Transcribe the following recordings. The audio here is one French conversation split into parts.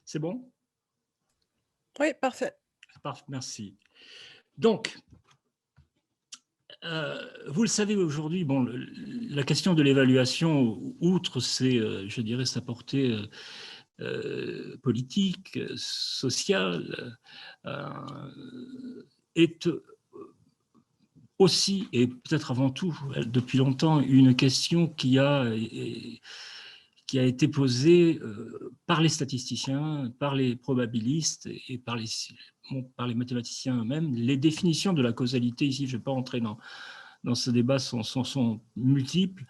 C'est bon? Oui, parfait. Parfait, merci. Donc, vous le savez aujourd'hui, bon, la question de l'évaluation, outre je dirais, sa portée politique, sociale, est aussi, et peut-être avant tout, depuis longtemps, une question qui a été posée par les statisticiens, par les probabilistes et par les mathématiciens eux-mêmes. Les définitions de la causalité, ici, je ne vais pas entrer dans ce débat, sont multiples.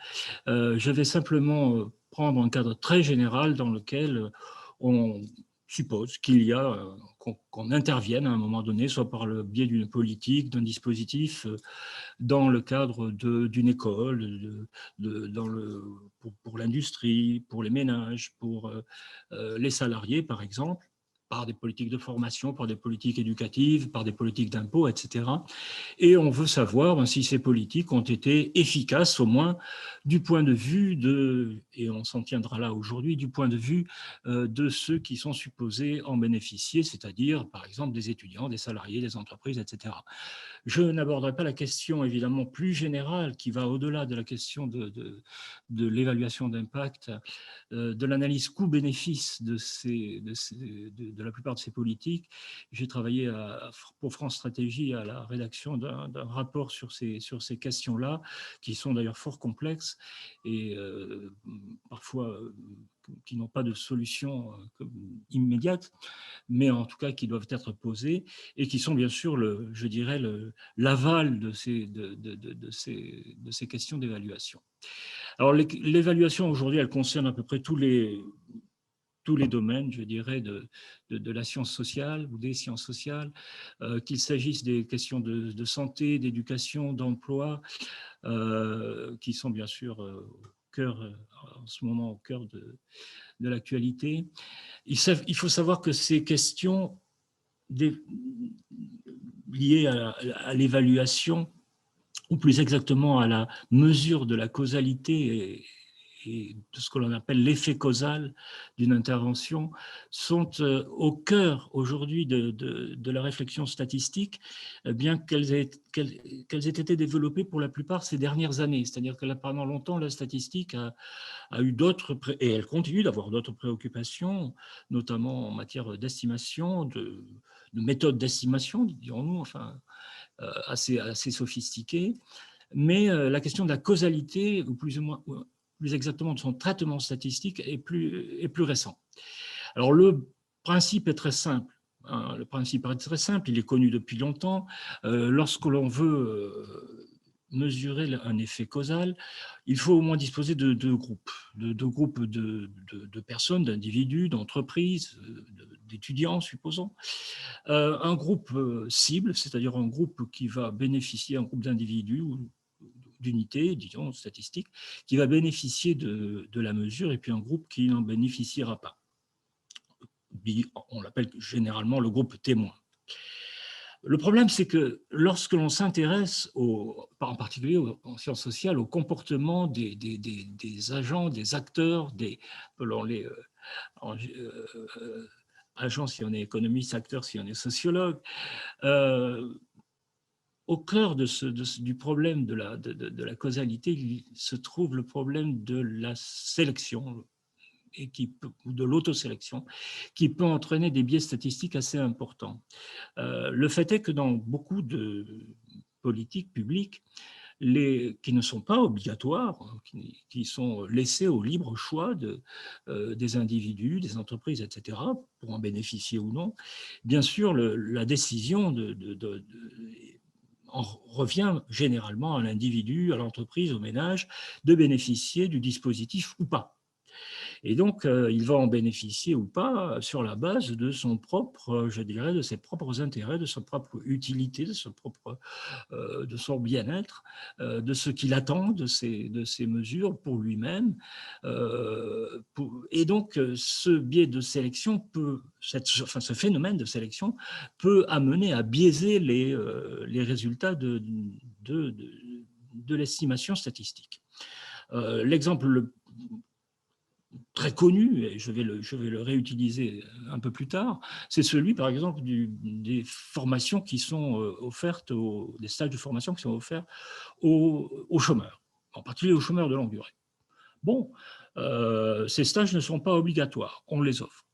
Je vais simplement prendre un cadre très général dans lequel on suppose qu'il y a, qu'on intervienne à un moment donné, soit par le biais d'une politique, d'un dispositif, dans le cadre d'une école, pour l'industrie, pour les ménages, pour les salariés, par exemple, par des politiques de formation, par des politiques éducatives, par des politiques d'impôts, etc. Et on veut savoir si ces politiques ont été efficaces, au moins du point de vue et on s'en tiendra là aujourd'hui, du point de vue de ceux qui sont supposés en bénéficier, c'est-à-dire, par exemple, des étudiants, des salariés, des entreprises, etc. Je n'aborderai pas la question évidemment plus générale qui va au-delà de la question de l'évaluation d'impact, de l'analyse coût-bénéfice de la plupart de ces politiques. J'ai travaillé pour France Stratégie à la rédaction d'un rapport sur ces questions-là, qui sont d'ailleurs fort complexes et parfois qui n'ont pas de solution immédiate, mais en tout cas qui doivent être posées et qui sont bien sûr, je dirais, l'aval de ces questions d'évaluation. Alors l'évaluation aujourd'hui, elle concerne à peu près tous les domaines, je dirais, de la science sociale ou des sciences sociales, qu'il s'agisse des questions de santé, d'éducation, d'emploi, qui sont bien sûr en ce moment au cœur de l'actualité. Il faut savoir que ces questions liées à l'évaluation, ou plus exactement à la mesure de la causalité et de ce que l'on appelle l'effet causal d'une intervention, sont au cœur aujourd'hui de la réflexion statistique, bien qu'elles aient été développées pour la plupart ces dernières années. C'est-à-dire que là, pendant longtemps, la statistique a eu d'autres, et elle continue d'avoir d'autres préoccupations, notamment en matière d'estimation, de méthodes d'estimation, dirons-nous, enfin, assez sophistiquées. Mais la question de la causalité, ou plus exactement de son traitement statistique, est plus récent. Alors le principe est très simple. Le principe est très simple, il est connu depuis longtemps. Lorsque l'on veut mesurer un effet causal, il faut au moins disposer de deux groupes, de personnes, d'individus, d'entreprises, d'étudiants, supposons. Un groupe cible, c'est-à-dire un groupe qui va bénéficier, un groupe d'individus ou d'unités, disons, statistiques, qui va bénéficier de la mesure, et puis un groupe qui n'en bénéficiera pas. On l'appelle généralement le groupe témoin. Le problème, c'est que lorsque l'on s'intéresse, en particulier en sciences sociales, au comportement des agents, des acteurs, appelons-les agents si on est économiste, acteurs si on est sociologue, au cœur du problème de la causalité, il se trouve le problème de la sélection ou de l'autosélection, qui peut entraîner des biais statistiques assez importants. Le fait est que dans beaucoup de politiques publiques, qui ne sont pas obligatoires, qui sont laissées au libre choix des individus, des entreprises, etc., pour en bénéficier ou non, bien sûr, la décision revient généralement à l'individu, à l'entreprise, au ménage, de bénéficier du dispositif ou pas. Et donc, il va en bénéficier ou pas sur la base de son propre, je dirais, de ses propres intérêts, de sa propre utilité, de son bien-être, de ce qu'il attend de ces mesures pour lui-même. Et donc, ce biais de sélection ce phénomène de sélection peut amener à biaiser les résultats de l'estimation statistique. L'exemple très connu, et je vais le réutiliser un peu plus tard, c'est celui, par exemple, des formations qui sont offertes, des stages de formation qui sont offerts aux chômeurs, en particulier aux chômeurs de longue durée. Bon, ces stages ne sont pas obligatoires, on les offre.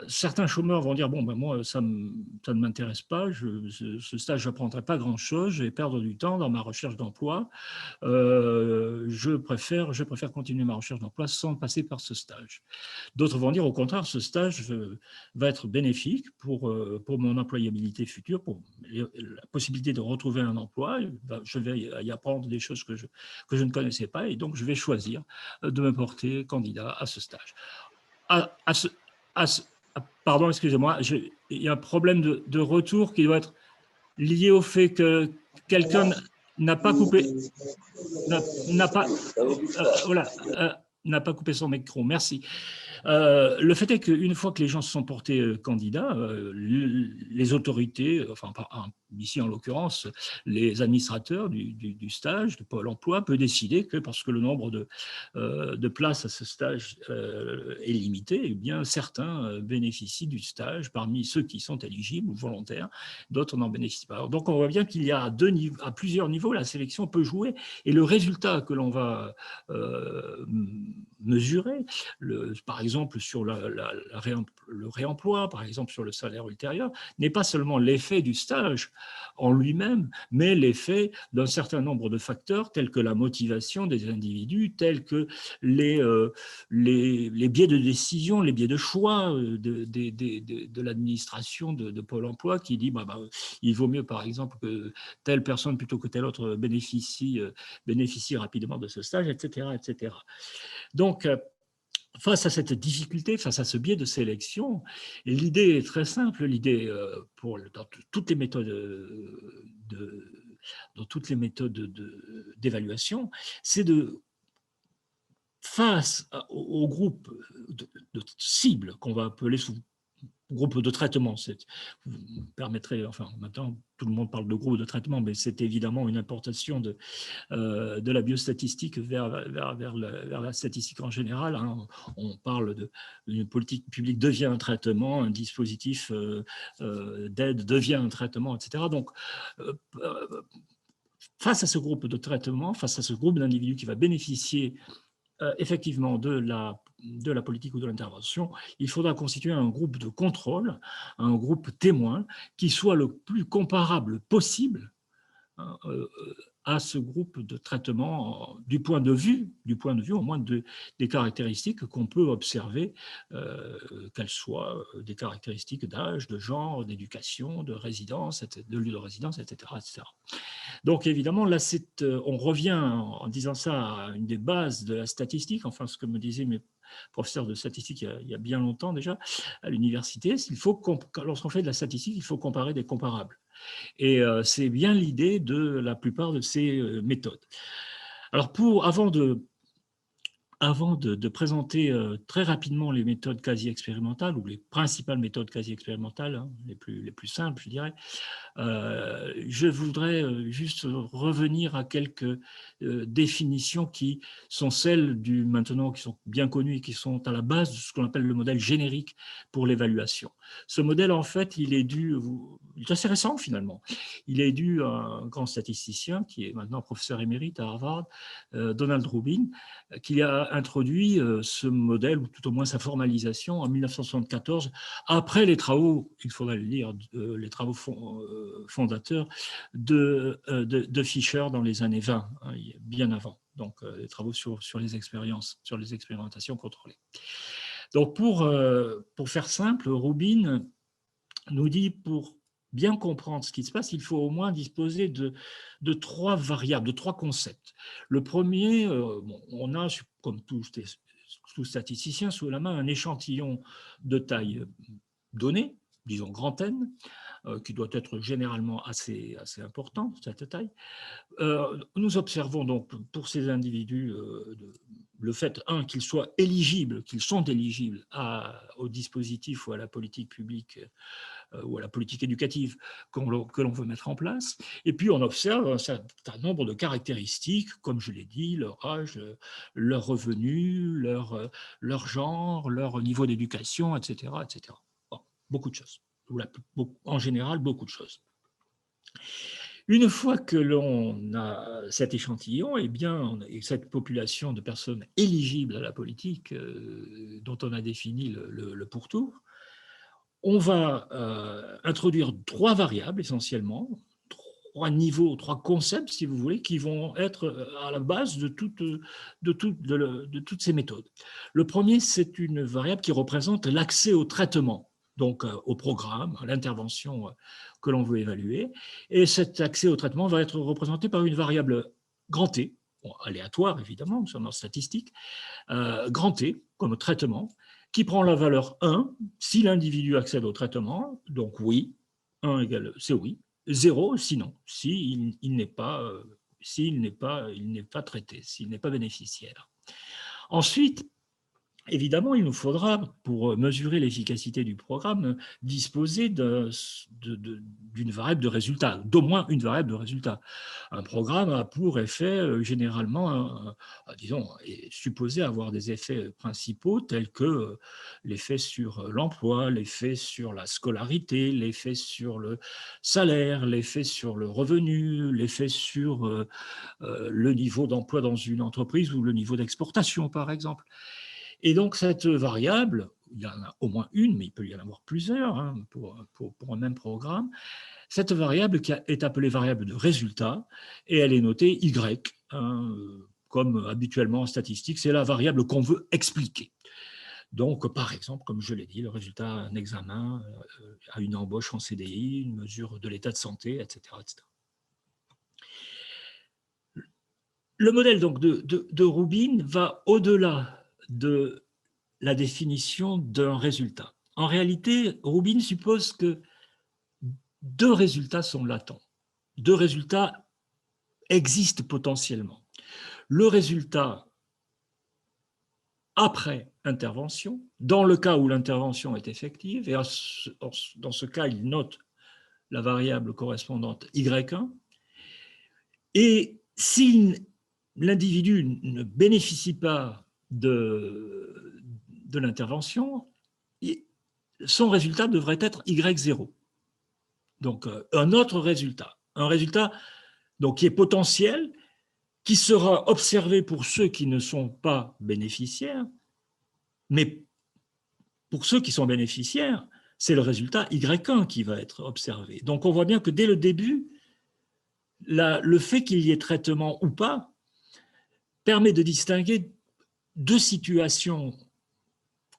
Certains chômeurs vont dire, bon, ben moi, ça ne m'intéresse pas, ce stage, je n'apprendrai pas grand-chose, je vais perdre du temps dans ma recherche d'emploi, je préfère continuer ma recherche d'emploi sans passer par ce stage. D'autres vont dire, au contraire, ce stage va être bénéfique pour mon employabilité future, pour la possibilité de retrouver un emploi. Je vais y apprendre des choses que je ne connaissais pas, et donc je vais choisir de me porter candidat à ce stage. Pardon, excusez-moi, il y a un problème de retour qui doit être lié au fait que quelqu'un n'a pas coupé, n'a pas, voilà, n'a pas coupé son micro. Merci. Le fait est qu'une fois que les gens se sont portés candidats, les autorités, enfin ici en l'occurrence, les administrateurs du stage, de Pôle emploi, peut décider que parce que le nombre de places à ce stage est limité, eh bien certains bénéficient du stage parmi ceux qui sont éligibles ou volontaires, d'autres n'en bénéficient pas. Alors, donc on voit bien qu'il y a à plusieurs niveaux, la sélection peut jouer, et le résultat que l'on va mesurer, par exemple sur le réemploi, par exemple sur le salaire ultérieur, n'est pas seulement l'effet du stage en lui-même, mais l'effet d'un certain nombre de facteurs tels que la motivation des individus, tels que les biais de décision, les biais de choix de l'administration de Pôle emploi qui dit il vaut mieux par exemple que telle personne plutôt que telle autre bénéficie rapidement de ce stage, etc. etc. Donc, face à cette difficulté, face à ce biais de sélection, l'idée est très simple. L'idée, dans toutes les méthodes d'évaluation, c'est face au groupe de cibles qu'on va appeler sous groupe de traitement. Vous me permettrez, enfin maintenant tout le monde parle de groupe de traitement, mais c'est évidemment une importation de la biostatistique vers la statistique en général. Hein. On parle d'une politique publique devient un traitement, un dispositif d'aide devient un traitement, etc. Donc, face à ce groupe de traitement, face à ce groupe d'individus qui va bénéficier effectivement de la politique ou de l'intervention, il faudra constituer un groupe de contrôle, un groupe témoin qui soit le plus comparable possible à ce groupe de traitement du point de vue au moins des caractéristiques qu'on peut observer, qu'elles soient des caractéristiques d'âge, de genre, d'éducation, de résidence, de lieu de résidence, etc. etc. Donc évidemment, là, on revient en disant ça à une des bases de la statistique, enfin ce que me disaient mes professeurs de statistique il y a bien longtemps déjà à l'université, lorsqu'on fait de la statistique, il faut comparer des comparables. Et c'est bien l'idée de la plupart de ces méthodes. Alors avant de présenter très rapidement les méthodes quasi-expérimentales, ou les principales méthodes quasi-expérimentales, hein, les plus simples, je dirais, je voudrais juste revenir à quelques définitions qui sont celles maintenant, qui sont bien connues et qui sont à la base de ce qu'on appelle le modèle générique pour l'évaluation. Ce modèle, en fait, il est assez récent finalement. Il est dû à un grand statisticien qui est maintenant professeur émérite à Harvard, Donald Rubin, qui a introduit ce modèle, ou tout au moins sa formalisation en 1974, après les travaux, il faudrait le dire, les travaux fondateurs de Fisher dans les années 20, hein, bien avant, donc les travaux sur les expérimentations contrôlées. Donc pour faire simple, Rubin nous dit, pour bien comprendre ce qui se passe, il faut au moins disposer de trois variables, de trois concepts. Le premier, on a, comme tout statisticien, sous la main un échantillon de taille donnée, disons grand N, qui doit être généralement assez important, cette taille. Nous observons donc pour ces individus le fait, qu'ils soient éligibles, qu'ils sont éligibles au dispositif ou à la politique publique ou à la politique éducative que l'on veut mettre en place. Et puis, on observe un certain nombre de caractéristiques, comme je l'ai dit, leur âge, leur revenu, leur genre, leur niveau d'éducation, etc., etc. Bon, beaucoup de choses. En général, beaucoup de choses. Une fois que l'on a cet échantillon, eh bien, cette population de personnes éligibles à la politique dont on a défini le pourtour, on va introduire 3 variables essentiellement, 3 niveaux, 3 concepts, si vous voulez, qui vont être à la base de toutes ces méthodes. Le premier, c'est une variable qui représente l'accès au traitement, donc au programme, à l'intervention que l'on veut évaluer. Et cet accès au traitement va être représenté par une variable grand T, bon, aléatoire évidemment, nous sommes en statistique, grand T comme traitement, qui prend la valeur 1 si l'individu accède au traitement, donc oui, 1 égale c'est oui, 0 sinon, s'il n'est pas traité, s'il n'est pas bénéficiaire. Ensuite, évidemment, il nous faudra, pour mesurer l'efficacité du programme, disposer d'une variable de résultat, d'au moins une variable de résultat. Un programme a pour effet, généralement, disons, est supposé avoir des effets principaux tels que l'effet sur l'emploi, l'effet sur la scolarité, l'effet sur le salaire, l'effet sur le revenu, l'effet sur le niveau d'emploi dans une entreprise ou le niveau d'exportation, par exemple. Et donc, cette variable, il y en a au moins une, mais il peut y en avoir plusieurs hein, pour un même programme, cette variable qui est appelée variable de résultat, et elle est notée Y, hein, comme habituellement en statistique, c'est la variable qu'on veut expliquer. Donc, par exemple, comme je l'ai dit, le résultat d'un examen à une embauche en CDI, une mesure de l'état de santé, etc., etc. Le modèle donc, de Rubin va au-delà de la définition d'un résultat. En réalité, Rubin suppose que 2 résultats sont latents. 2 résultats existent potentiellement. Le résultat après intervention, dans le cas où l'intervention est effective, et dans ce cas, il note la variable correspondante Y1, et si l'individu ne bénéficie pas de l'intervention, son résultat devrait être Y0. Donc, un autre résultat. Un résultat donc, qui est potentiel, qui sera observé pour ceux qui ne sont pas bénéficiaires, mais pour ceux qui sont bénéficiaires, c'est le résultat Y1 qui va être observé. Donc, on voit bien que dès le début, le fait qu'il y ait traitement ou pas permet de distinguer 2 situations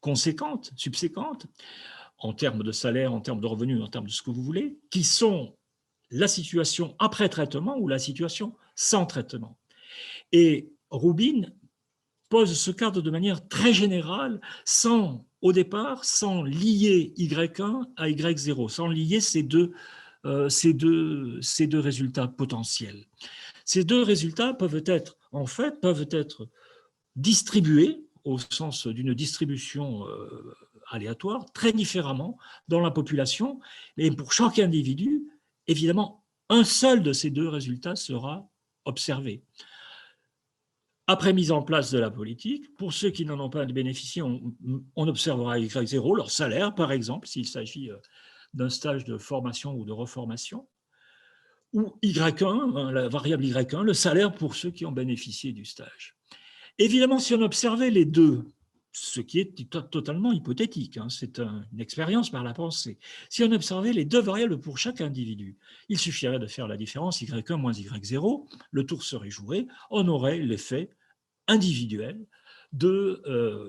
conséquentes, subséquentes, en termes de salaire, en termes de revenus, en termes de ce que vous voulez, qui sont la situation après traitement ou la situation sans traitement. Et Rubin pose ce cadre de manière très générale, au départ, sans lier Y1 à Y0, sans lier ces deux résultats potentiels. Ces 2 résultats peuvent être distribués au sens d'une distribution aléatoire, très différemment dans la population. Et pour chaque individu, évidemment, un seul de ces 2 résultats sera observé. Après mise en place de la politique, pour ceux qui n'en ont pas bénéficié, on observera Y0, leur salaire, par exemple, s'il s'agit d'un stage de formation ou de reformation, ou Y1, la variable Y1, le salaire pour ceux qui ont bénéficié du stage. Évidemment, si on observait les 2, ce qui est totalement hypothétique, hein, c'est une expérience par la pensée, si on observait les 2 variables pour chaque individu, il suffirait de faire la différence Y1 moins Y0, le tour serait joué, on aurait l'effet individuel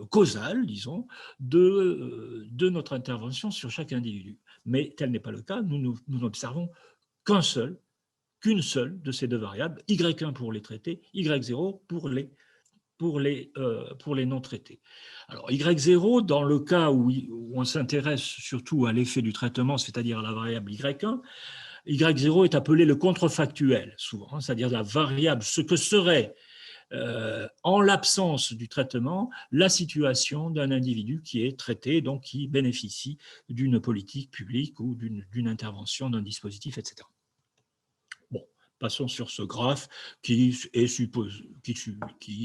causal, disons, de notre intervention sur chaque individu. Mais tel n'est pas le cas, nous n'observons qu'une seule de ces 2 variables, Y1 pour les traités, Y0 pour les non traités. Alors, Y0, dans le cas où on s'intéresse surtout à l'effet du traitement, c'est-à-dire à la variable Y1, Y0 est appelé le contrefactuel, souvent, c'est-à-dire la variable, ce que serait en l'absence du traitement, la situation d'un individu qui est traité, donc qui bénéficie d'une politique publique ou d'une intervention d'un dispositif, etc. Bon, passons sur ce graphe qui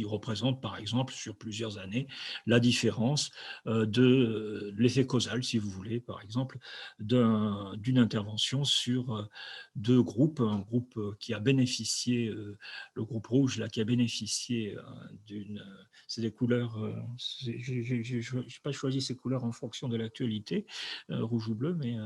représente, par exemple, sur plusieurs années, la différence de l'effet causal, si vous voulez, par exemple, d'une intervention sur deux groupes. Un groupe qui a bénéficié, le groupe rouge, là, qui a bénéficié d'une... C'est des couleurs... je n'ai pas choisi ces couleurs en fonction de l'actualité, rouge ou bleu, mais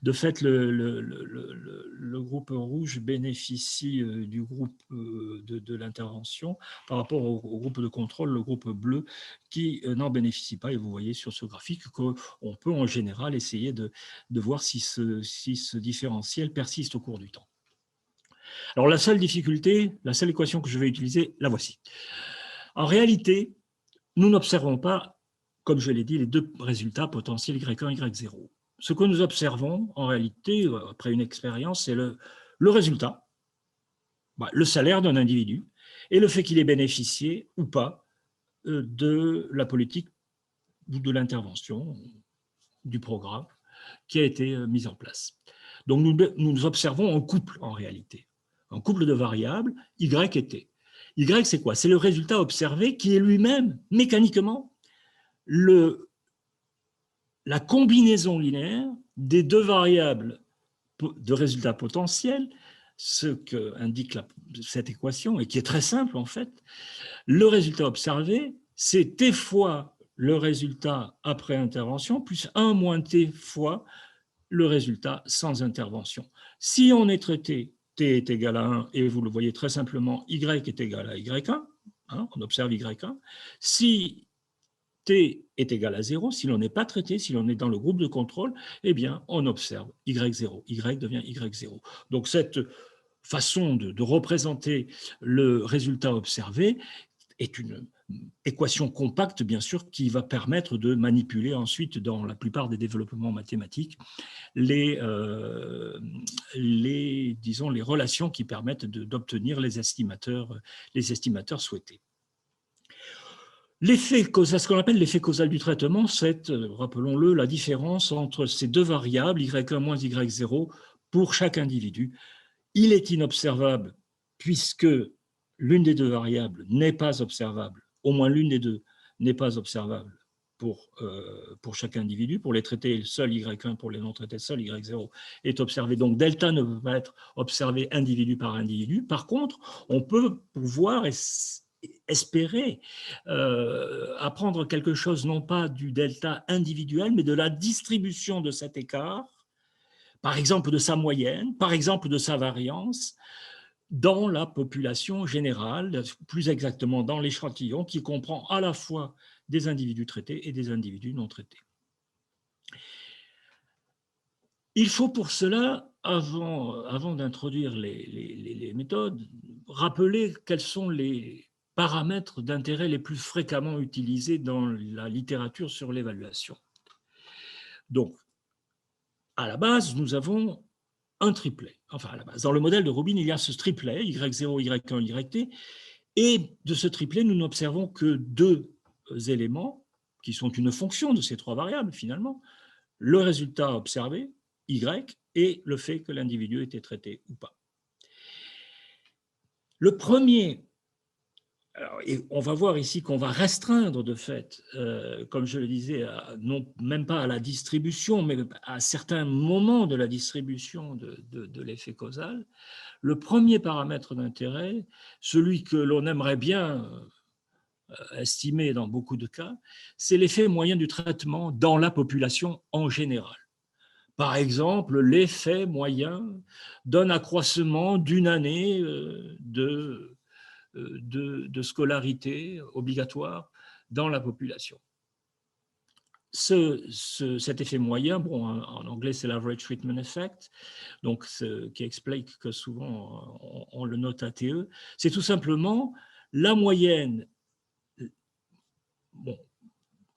de fait, le groupe rouge bénéficie du groupe de l'intervention par rapport au groupe de contrôle, le groupe bleu, qui n'en bénéficie pas. Et vous voyez sur ce graphique qu'on peut en général essayer de voir si ce différentiel persiste au cours du temps. Alors la seule difficulté, la seule équation que je vais utiliser, la voici. En réalité, nous n'observons pas, comme je l'ai dit, les deux résultats potentiels Y1 et Y0. Ce que nous observons, en réalité, après une expérience, c'est le résultat, le salaire d'un individu, et le fait qu'il ait bénéficié ou pas de la politique ou de l'intervention, du programme qui a été mis en place. Donc nous observons un couple, en réalité, un couple de variables, Y et T. Y, c'est quoi? C'est le résultat observé qui est lui-même, mécaniquement, la combinaison linéaire des deux variables de résultats potentiels, ce qu'indique cette équation, et qui est très simple en fait. Le résultat observé, c'est T fois le résultat après intervention, plus 1 moins T fois le résultat sans intervention. Si on est traité T est égal à 1, et vous le voyez très simplement, Y est égal à Y1, on observe Y1. Si T est égal à 0, si l'on n'est pas traité, si l'on est dans le groupe de contrôle, eh bien, on observe Y0. Y devient Y0. Donc, cette façon de représenter le résultat observé est une équation compacte, bien sûr, qui va permettre de manipuler ensuite, dans la plupart des développements mathématiques, les relations qui permettent d'obtenir les estimateurs souhaités. L'effet causal, ce qu'on appelle l'effet causal du traitement, c'est, rappelons-le, la différence entre ces deux variables, Y1 moins Y0, pour chaque individu. Il est inobservable puisque l'une des deux variables n'est pas observable, au moins l'une des deux n'est pas observable pour chaque individu. Pour les traités, seul Y1, pour les non traités, seul Y0 est observé. Donc, delta ne peut pas être observé individu par individu. Par contre, on peut pouvoir espérer apprendre quelque chose, non pas du delta individuel, mais de la distribution de cet écart, par exemple de sa moyenne, par exemple de sa variance, dans la population générale, plus exactement dans l'échantillon qui comprend à la fois des individus traités et des individus non traités. Il faut pour cela, avant d'introduire les méthodes, rappeler quels sont les paramètres d'intérêt les plus fréquemment utilisés dans la littérature sur l'évaluation. Donc, à la base, nous avons un triplet. Enfin, à la base, dans le modèle de Rubin, il y a ce triplet, Y0, Y1, YT, et de ce triplet, nous n'observons que deux éléments qui sont une fonction de ces trois variables, finalement, le résultat observé, Y, et le fait que l'individu était traité ou pas. Le premier, alors, et on va voir ici qu'on va restreindre de fait, comme je le disais, non même pas à la distribution, mais à certains moments de la distribution de l'effet causal. Le premier paramètre d'intérêt, celui que l'on aimerait bien estimer dans beaucoup de cas, c'est l'effet moyen du traitement dans la population en général. Par exemple, l'effet moyen d'un accroissement d'une année de scolarité obligatoire dans la population. Cet effet moyen, bon, en anglais c'est l'average treatment effect, donc qui explique que souvent on le note ATE, c'est tout simplement la moyenne, bon,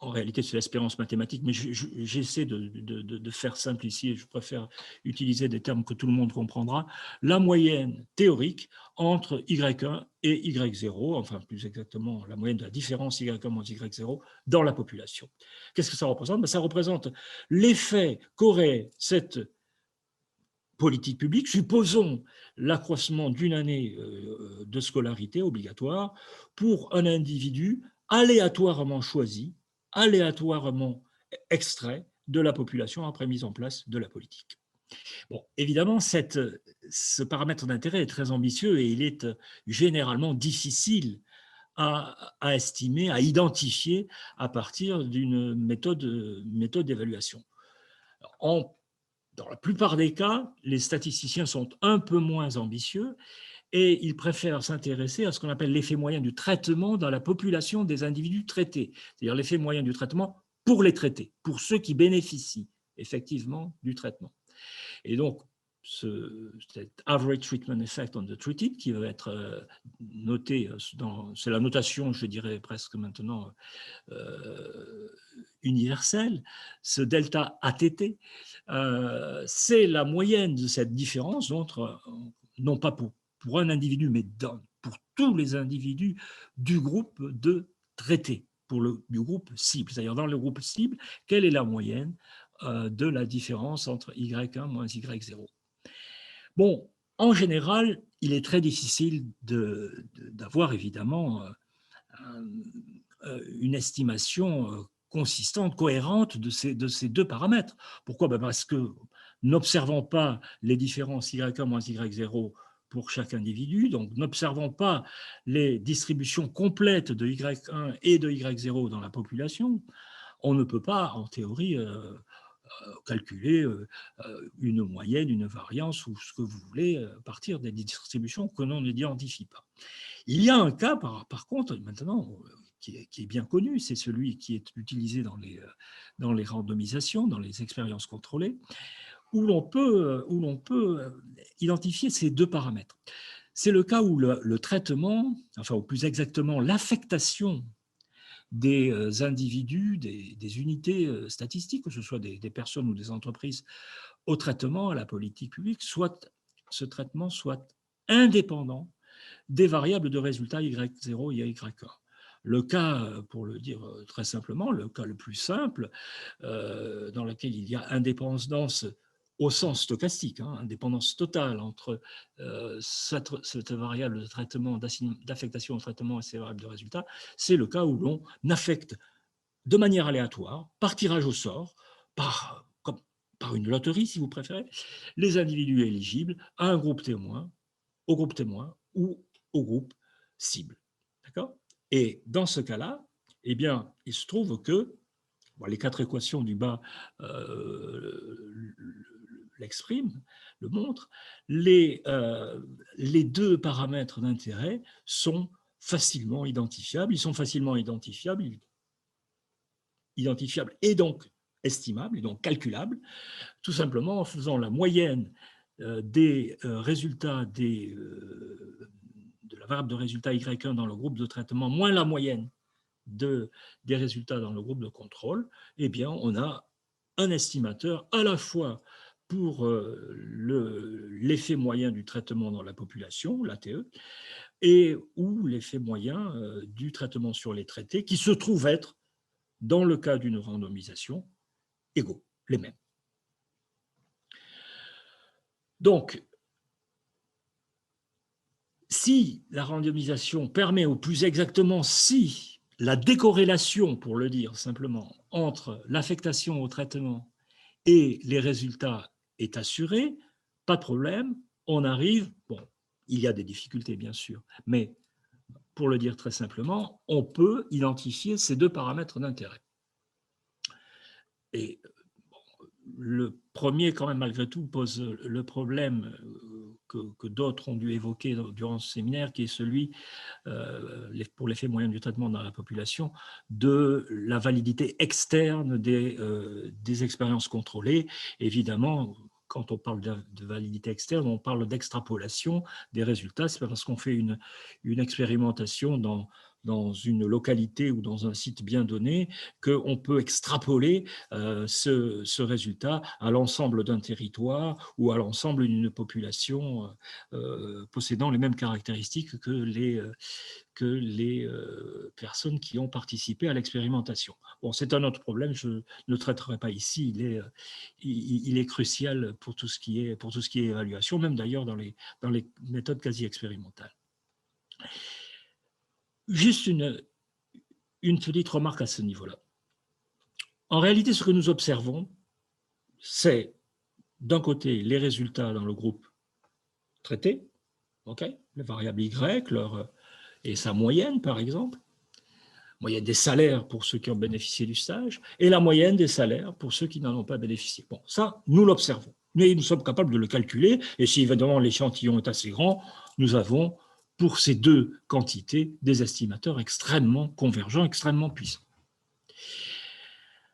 en réalité, c'est l'espérance mathématique, mais j'essaie de faire simple ici, et je préfère utiliser des termes que tout le monde comprendra, la moyenne théorique entre Y1 et Y0, enfin plus exactement la moyenne de la différence Y1 moins Y0 dans la population. Qu'est-ce que ça représente? Ça représente l'effet qu'aurait cette politique publique, supposons l'accroissement d'une année de scolarité obligatoire pour un individu aléatoirement choisi, aléatoirement extrait de la population après mise en place de la politique. Bon, évidemment, ce paramètre d'intérêt est très ambitieux et il est généralement difficile à estimer, à identifier à partir d'une méthode d'évaluation. Dans la plupart des cas, les statisticiens sont un peu moins ambitieux et ils préfèrent s'intéresser à ce qu'on appelle l'effet moyen du traitement dans la population des individus traités, c'est-à-dire l'effet moyen du traitement pour les traités, pour ceux qui bénéficient effectivement du traitement. Et donc, cet average treatment effect on the treated, qui va être noté, c'est la notation, je dirais presque maintenant, universelle, ce delta ATT, c'est la moyenne de cette différence entre, non pas pour un individu, mais pour tous les individus du groupe de traités, du groupe cible. C'est-à-dire dans le groupe cible, quelle est la moyenne de la différence entre Y1 moins Y0. Bon, en général, il est très difficile d'avoir évidemment une estimation consistante, cohérente de ces deux paramètres. Pourquoi? Parce que n'observant pas les différences Y1 moins Y0 pour chaque individu, donc n'observant pas les distributions complètes de Y1 et de Y0 dans la population, on ne peut pas, en théorie, calculer une moyenne, une variance ou ce que vous voulez à partir des distributions que l'on n'identifie pas. Il y a un cas, par contre, maintenant, qui est bien connu, c'est celui qui est utilisé dans les randomisations, dans les expériences contrôlées, où l'on peut identifier ces deux paramètres. C'est le cas où le traitement, enfin, ou plus exactement, l'affectation des individus, des unités statistiques, que ce soit des personnes ou des entreprises, au traitement, à la politique publique, ce traitement soit indépendant des variables de résultats Y0 et Y1. Le cas, pour le dire très simplement, le cas le plus simple, dans lequel il y a indépendance au sens stochastique, indépendance totale entre cette variable de traitement, d'affectation au traitement et ces variables de résultats, c'est le cas où l'on affecte de manière aléatoire, par tirage au sort, par une loterie si vous préférez, les individus éligibles à un groupe témoin, au groupe témoin ou au groupe cible. D'accord? Et dans ce cas-là, eh bien, il se trouve que les quatre équations du bas l'expriment, le montrent, les deux paramètres d'intérêt sont facilement identifiables. Ils sont facilement identifiables et donc estimables, et donc calculables, tout simplement en faisant la moyenne des résultats de la variable de résultat Y1 dans le groupe de traitement moins la moyenne des résultats dans le groupe de contrôle, eh bien, on a un estimateur à la fois pour l'effet moyen du traitement dans la population, l'ATE, et ou l'effet moyen du traitement sur les traités, qui se trouve être, dans le cas d'une randomisation, égaux, les mêmes. Donc, si la randomisation permet, ou plus exactement, si la décorrélation, pour le dire simplement, entre l'affectation au traitement et les résultats est assurée, pas de problème, on arrive, bon, il y a des difficultés bien sûr, mais pour le dire très simplement, on peut identifier ces deux paramètres d'intérêt. Et le premier, quand même, malgré tout, pose le problème que d'autres ont dû évoquer durant ce séminaire, qui est celui, pour l'effet moyen du traitement dans la population, de la validité externe des expériences contrôlées. Évidemment, quand on parle de validité externe, on parle d'extrapolation des résultats. Ce n'est pas parce qu'on fait une expérimentation dans dans une localité ou dans un site bien donné, qu'on peut extrapoler ce résultat à l'ensemble d'un territoire ou à l'ensemble d'une population possédant les mêmes caractéristiques que les personnes qui ont participé à l'expérimentation. Bon, c'est un autre problème, je ne le traiterai pas ici, il est crucial pour tout ce qui est évaluation, même d'ailleurs dans les méthodes quasi expérimentales. Juste une petite remarque à ce niveau-là. En réalité, ce que nous observons, c'est d'un côté les résultats dans le groupe traité, les variables Y, et sa moyenne par exemple, moyenne des salaires pour ceux qui ont bénéficié du stage, et la moyenne des salaires pour ceux qui n'en ont pas bénéficié. Bon, ça, nous l'observons, mais nous sommes capables de le calculer, et si évidemment l'échantillon est assez grand, nous avons pour ces deux quantités des estimateurs extrêmement convergents, extrêmement puissants.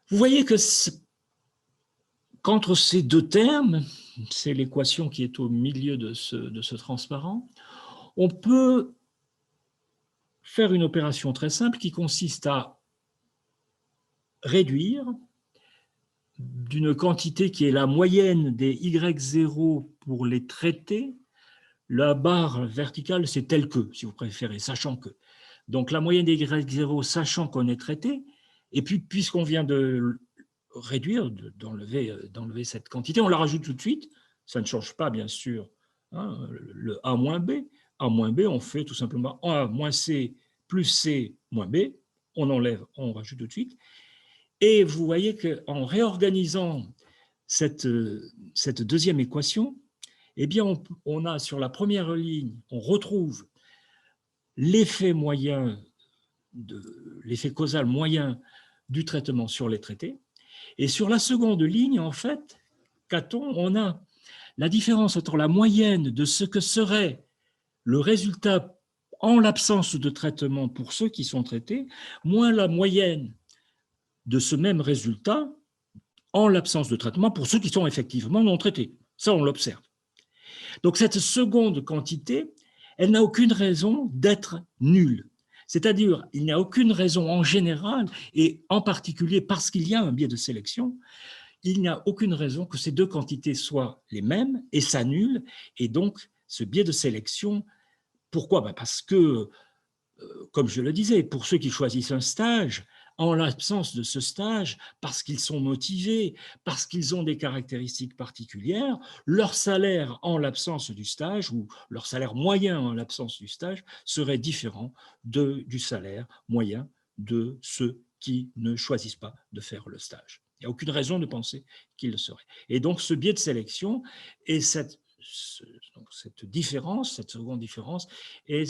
Vous voyez que qu'entre ces deux termes, c'est l'équation qui est au milieu de ce transparent, on peut faire une opération très simple qui consiste à réduire d'une quantité qui est la moyenne des Y0 pour les traités. La barre verticale, c'est tel que, si vous préférez, sachant que. Donc la moyenne des Y0, sachant qu'on est traité, et puis puisqu'on vient de réduire, d'enlever cette quantité, on la rajoute tout de suite, ça ne change pas bien sûr le A-B. A-B, on fait tout simplement A moins C plus C moins B, on enlève, on rajoute tout de suite. Et vous voyez qu'en réorganisant cette deuxième équation, eh bien on a sur la première ligne, on retrouve l'effet moyen, l'effet causal moyen du traitement sur les traités. Et sur la seconde ligne, en fait, qu'a-t-on ? On a la différence entre la moyenne de ce que serait le résultat en l'absence de traitement pour ceux qui sont traités, moins la moyenne de ce même résultat en l'absence de traitement pour ceux qui sont effectivement non traités. Ça, on l'observe. Donc cette seconde quantité, elle n'a aucune raison d'être nulle. C'est-à-dire, il n'y a aucune raison en général, et en particulier parce qu'il y a un biais de sélection, il n'y a aucune raison que ces deux quantités soient les mêmes et s'annulent. Et donc, ce biais de sélection, pourquoi ? Parce que, comme je le disais, pour ceux qui choisissent un stage, en l'absence de ce stage, parce qu'ils sont motivés, parce qu'ils ont des caractéristiques particulières, leur salaire en l'absence du stage, ou leur salaire moyen en l'absence du stage, serait différent du salaire moyen de ceux qui ne choisissent pas de faire le stage. Il n'y a aucune raison de penser qu'il le serait. Et donc ce biais de sélection et cette différence, cette seconde différence, et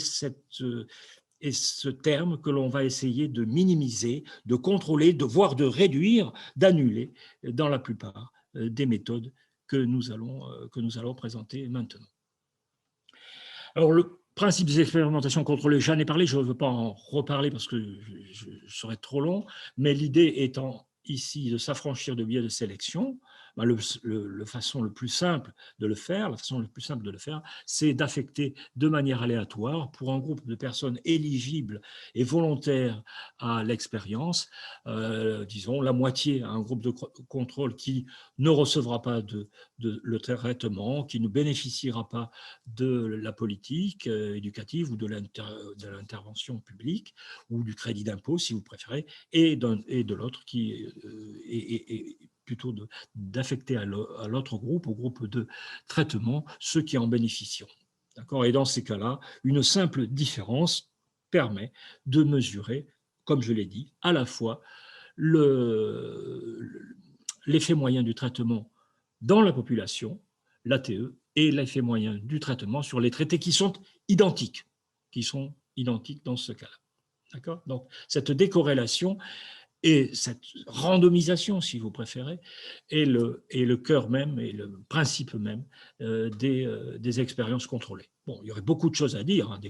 ce terme que l'on va essayer de minimiser, de contrôler, voire de réduire, d'annuler dans la plupart des méthodes que nous allons présenter maintenant. Alors, le principe des expérimentations contrôlées, j'en ai parlé, je ne veux pas en reparler parce que je serais trop long, mais l'idée étant ici de s'affranchir de biais de sélection. La façon la plus simple de le faire, c'est d'affecter de manière aléatoire pour un groupe de personnes éligibles et volontaires à l'expérience, disons la moitié à un groupe de contrôle qui ne recevra pas le traitement, qui ne bénéficiera pas de la politique éducative ou de l'intervention publique ou du crédit d'impôt, si vous préférez, et de l'autre qui est plutôt d'affecter à l'autre groupe, au groupe de traitement, ceux qui en bénéficient. Et dans ces cas-là, une simple différence permet de mesurer, comme je l'ai dit, à la fois l'effet moyen du traitement dans la population, l'ATE, et l'effet moyen du traitement sur les traités qui sont identiques dans ce cas-là. Donc, cette décorrélation et cette randomisation, si vous préférez, est le cœur même et le principe même des expériences contrôlées. Bon, il y aurait beaucoup de choses à dire, un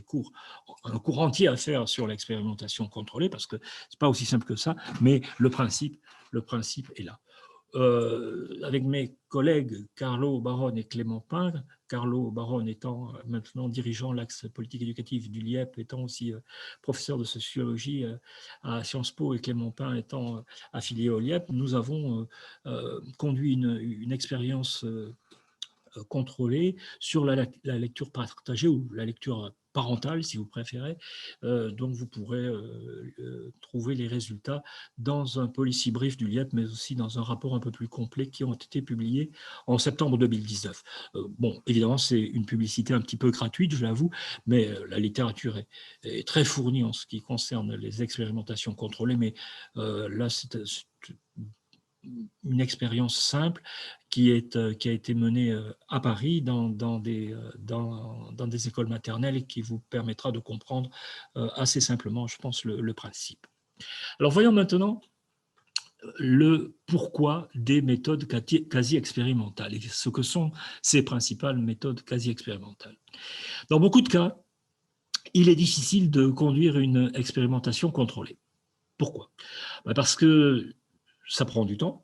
cours entier à faire sur l'expérimentation contrôlée, parce que ce n'est pas aussi simple que ça, mais le principe est là. avec mes collègues Carlo Baron et Clément Pingre, Carlo Baron étant maintenant dirigeant l'axe politique éducatif du LIEP, étant aussi professeur de sociologie à Sciences Po, et Clément Pingre étant affilié au LIEP, nous avons conduit une expérience contrôlée sur la lecture partagée ou la lecture parentale, si vous préférez, dont vous pourrez trouver les résultats dans un policy brief du LIEP, mais aussi dans un rapport un peu plus complet qui ont été publiés en septembre 2019. Bon, évidemment, c'est une publicité un petit peu gratuite, je l'avoue, mais la littérature est très fournie en ce qui concerne les expérimentations contrôlées, mais là, c'est une expérience simple qui a été menée à Paris dans des écoles maternelles et qui vous permettra de comprendre assez simplement, je pense, le principe. Alors voyons maintenant le pourquoi des méthodes quasi expérimentales et ce que sont ces principales méthodes quasi expérimentales. Dans beaucoup de cas, il est difficile de conduire une expérimentation contrôlée. Pourquoi? Parce que ça prend du temps.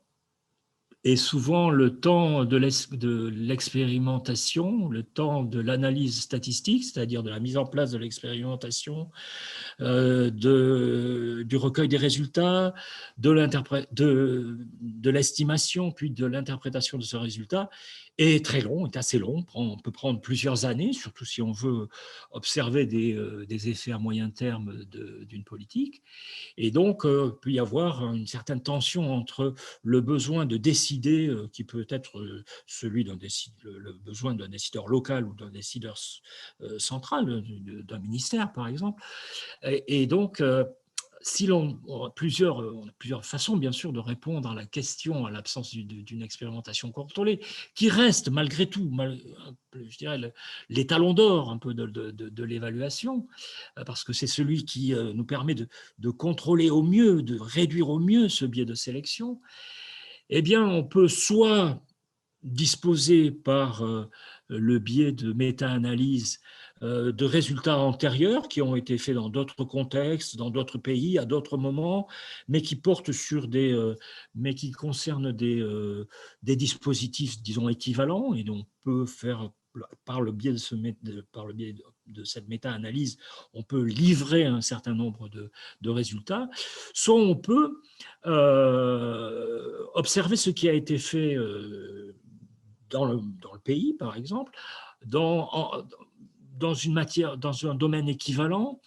Et souvent, le temps de l'expérimentation, le temps de l'analyse statistique, c'est-à-dire de la mise en place de l'expérimentation, du recueil des résultats, de l'estimation, puis de l'interprétation de ce résultat, est très long, est assez long. On peut prendre plusieurs années, surtout si on veut observer des effets à moyen terme d'une politique. Et donc, il peut y avoir une certaine tension entre le besoin de décider, qui peut être celui le besoin d'un décideur local ou d'un décideur central, d'un ministère, par exemple. Et donc, si on a plusieurs façons, bien sûr, de répondre à la question, à l'absence d'une expérimentation contrôlée, qui reste malgré tout, je dirais, les talons d'or un peu de l'évaluation, parce que c'est celui qui nous permet de contrôler au mieux, de réduire au mieux ce biais de sélection. Eh bien, on peut soit disposer par le biais de méta-analyse de résultats antérieurs qui ont été faits dans d'autres contextes, dans d'autres pays, à d'autres moments, mais qui portent sur mais qui concernent des dispositifs, disons, équivalents, et donc on peut faire, par le biais de cette méta-analyse, on peut livrer un certain nombre de résultats, soit on peut observer ce qui a été fait dans le pays, par exemple, dans un domaine équivalent,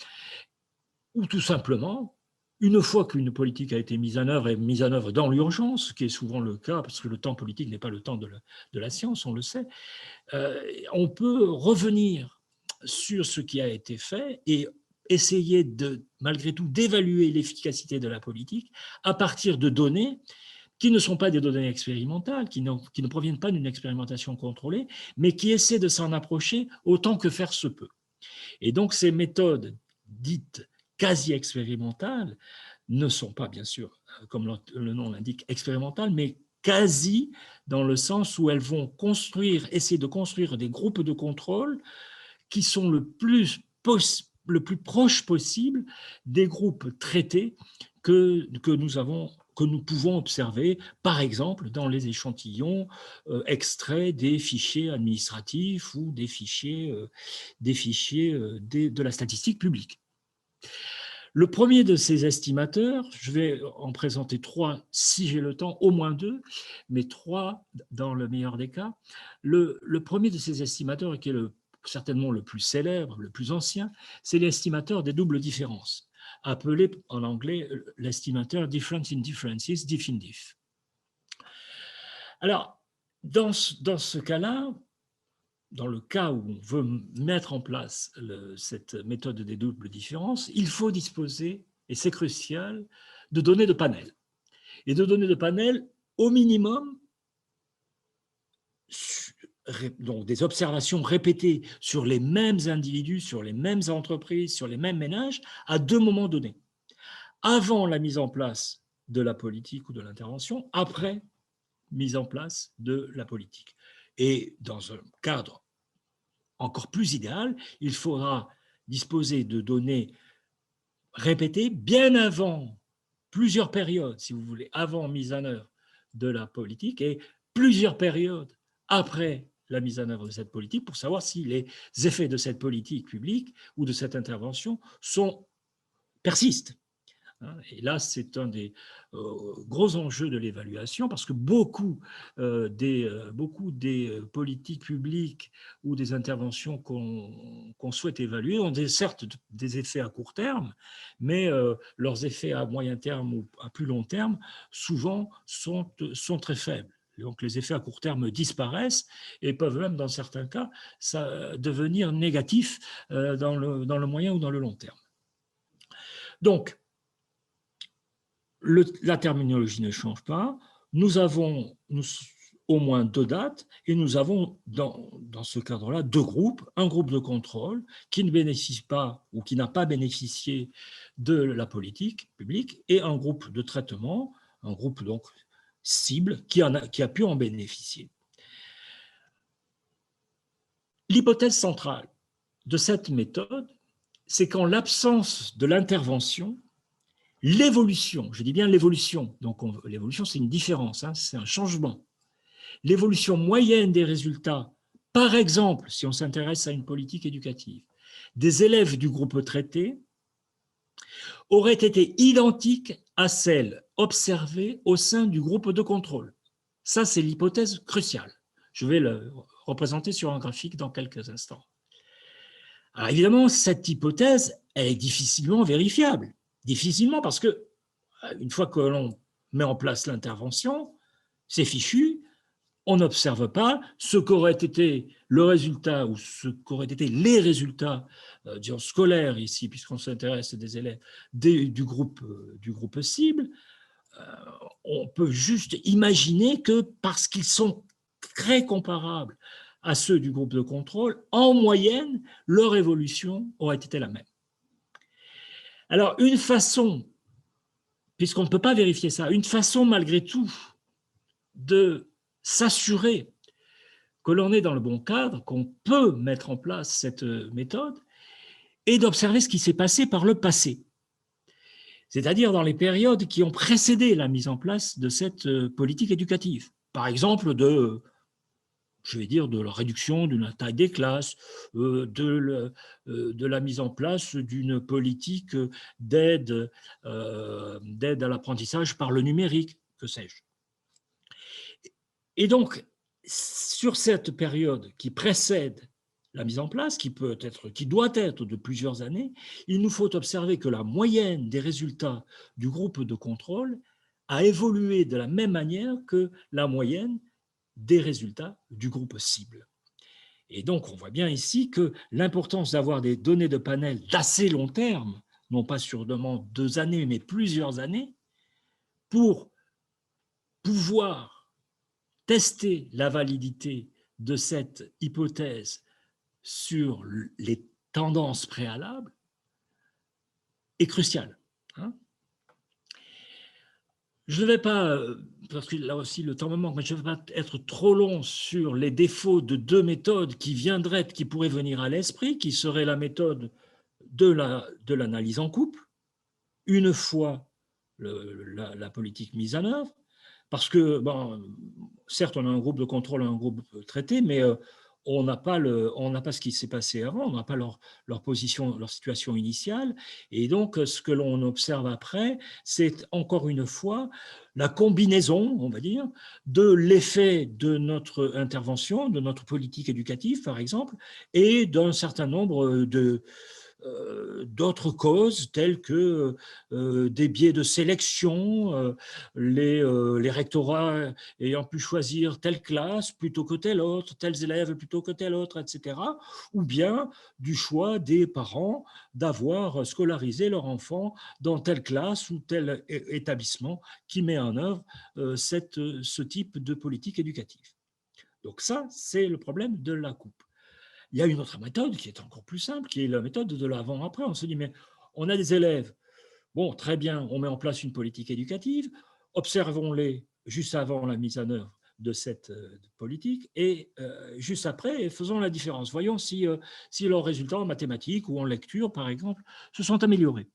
ou tout simplement, une fois qu'une politique a été mise en œuvre, et mise en œuvre dans l'urgence, ce qui est souvent le cas, parce que le temps politique n'est pas le temps de la science, on le sait, on peut revenir sur ce qui a été fait et essayer malgré tout d'évaluer l'efficacité de la politique à partir de données qui ne sont pas des données expérimentales, qui ne proviennent pas d'une expérimentation contrôlée, mais qui essaient de s'en approcher autant que faire se peut. Et donc ces méthodes dites quasi-expérimentales ne sont pas, bien sûr, comme le nom l'indique, expérimentales, mais quasi, dans le sens où elles vont essayer de construire des groupes de contrôle qui sont le plus proche possible des groupes traités que nous pouvons observer, par exemple, dans les échantillons extraits des fichiers administratifs ou des fichiers de la statistique publique. Le premier de ces estimateurs, je vais en présenter 3 si j'ai le temps, au moins 2, mais 3 dans le meilleur des cas. Le premier de ces estimateurs, qui est certainement le plus célèbre, le plus ancien, c'est l'estimateur des doubles différences, appelé en anglais l'estimateur Difference in Differences, diff in diff. Alors, dans ce cas-là, dans le cas où on veut mettre en place cette méthode des doubles différences, il faut disposer, et c'est crucial, de données de panel. Et de données de panel, au minimum, donc des observations répétées sur les mêmes individus, sur les mêmes entreprises, sur les mêmes ménages, à 2 moments donnés. Avant la mise en place de la politique ou de l'intervention, après mise en place de la politique. Et dans un cadre encore plus idéal, il faudra disposer de données répétées bien avant, plusieurs périodes, si vous voulez, avant mise en œuvre de la politique et plusieurs périodes après la mise en œuvre de cette politique pour savoir si les effets de cette politique publique ou de cette intervention persistent. Et là, c'est un des gros enjeux de l'évaluation parce que beaucoup des politiques publiques ou des interventions qu'on souhaite évaluer ont certes des effets à court terme, mais leurs effets à moyen terme ou à plus long terme, souvent, sont très faibles. Donc, les effets à court terme disparaissent et peuvent même, dans certains cas, devenir négatifs dans le moyen ou dans le long terme. Donc, la terminologie ne change pas. Nous avons au moins 2 dates et nous avons dans ce cadre-là 2 groupes. Un groupe de contrôle qui ne bénéficie pas ou qui n'a pas bénéficié de la politique publique et un groupe de traitement, un groupe donc cible qui a pu en bénéficier. L'hypothèse centrale de cette méthode, c'est qu'en l'absence de l'intervention, l'évolution, je dis bien l'évolution, donc l'évolution c'est une différence, c'est un changement. L'évolution moyenne des résultats, par exemple, si on s'intéresse à une politique éducative, des élèves du groupe traité aurait été identique à celle observée au sein du groupe de contrôle. Ça, c'est l'hypothèse cruciale. Je vais le représenter sur un graphique dans quelques instants. Alors évidemment, cette hypothèse, elle est difficilement vérifiable. Difficilement parce que, une fois que l'on met en place l'intervention, c'est fichu, on n'observe pas ce qu'aurait été le résultat ou ce qu'auraient été les résultats disons, scolaires ici, puisqu'on s'intéresse des élèves du groupe cible. On peut juste imaginer que parce qu'ils sont très comparables à ceux du groupe de contrôle, en moyenne, leur évolution aurait été la même. Alors, une façon, puisqu'on ne peut pas vérifier ça, une façon malgré tout de s'assurer que l'on est dans le bon cadre, qu'on peut mettre en place cette méthode, est d'observer ce qui s'est passé par le passé, c'est-à-dire dans les périodes qui ont précédé la mise en place de cette politique éducative. Par exemple, de la réduction de la taille des classes, de la mise en place d'une politique d'aide à l'apprentissage par le numérique, que sais-je. Et donc, sur cette période qui précède la mise en place, qui doit être de plusieurs années, il nous faut observer que la moyenne des résultats du groupe de contrôle a évolué de la même manière que la moyenne des résultats du groupe cible. Et donc, on voit bien ici que l'importance d'avoir des données de panel d'assez long terme, non pas sur demande 2 années, mais plusieurs années, pour pouvoir tester la validité de cette hypothèse sur les tendances préalables est crucial. Je ne vais pas, parce que là aussi le temps me manque, mais je ne vais pas être trop long sur les défauts de 2 méthodes qui pourraient venir à l'esprit, qui serait la méthode de l'analyse en couple, une fois la politique mise en œuvre, parce que, bon, certes, on a un groupe de contrôle, un groupe traité, mais on n'a pas ce qui s'est passé avant, on n'a pas leur position, leur situation initiale. Et donc, ce que l'on observe après, c'est encore une fois la combinaison, on va dire, de l'effet de notre intervention, de notre politique éducative, par exemple, et d'un certain nombre d'autres causes telles que des biais de sélection, les rectorats ayant pu choisir telle classe plutôt que telle autre, tels élèves plutôt que tel autre, etc. Ou bien du choix des parents d'avoir scolarisé leur enfant dans telle classe ou tel établissement qui met en œuvre ce type de politique éducative. Donc ça, c'est le problème de la coupe. Il y a une autre méthode qui est encore plus simple, qui est la méthode de l'avant-après. On se dit, mais on a des élèves, bon, très bien, on met en place une politique éducative, observons-les juste avant la mise en œuvre de cette politique et juste après, faisons la différence. Voyons si leurs résultats en mathématiques ou en lecture, par exemple, se sont améliorés.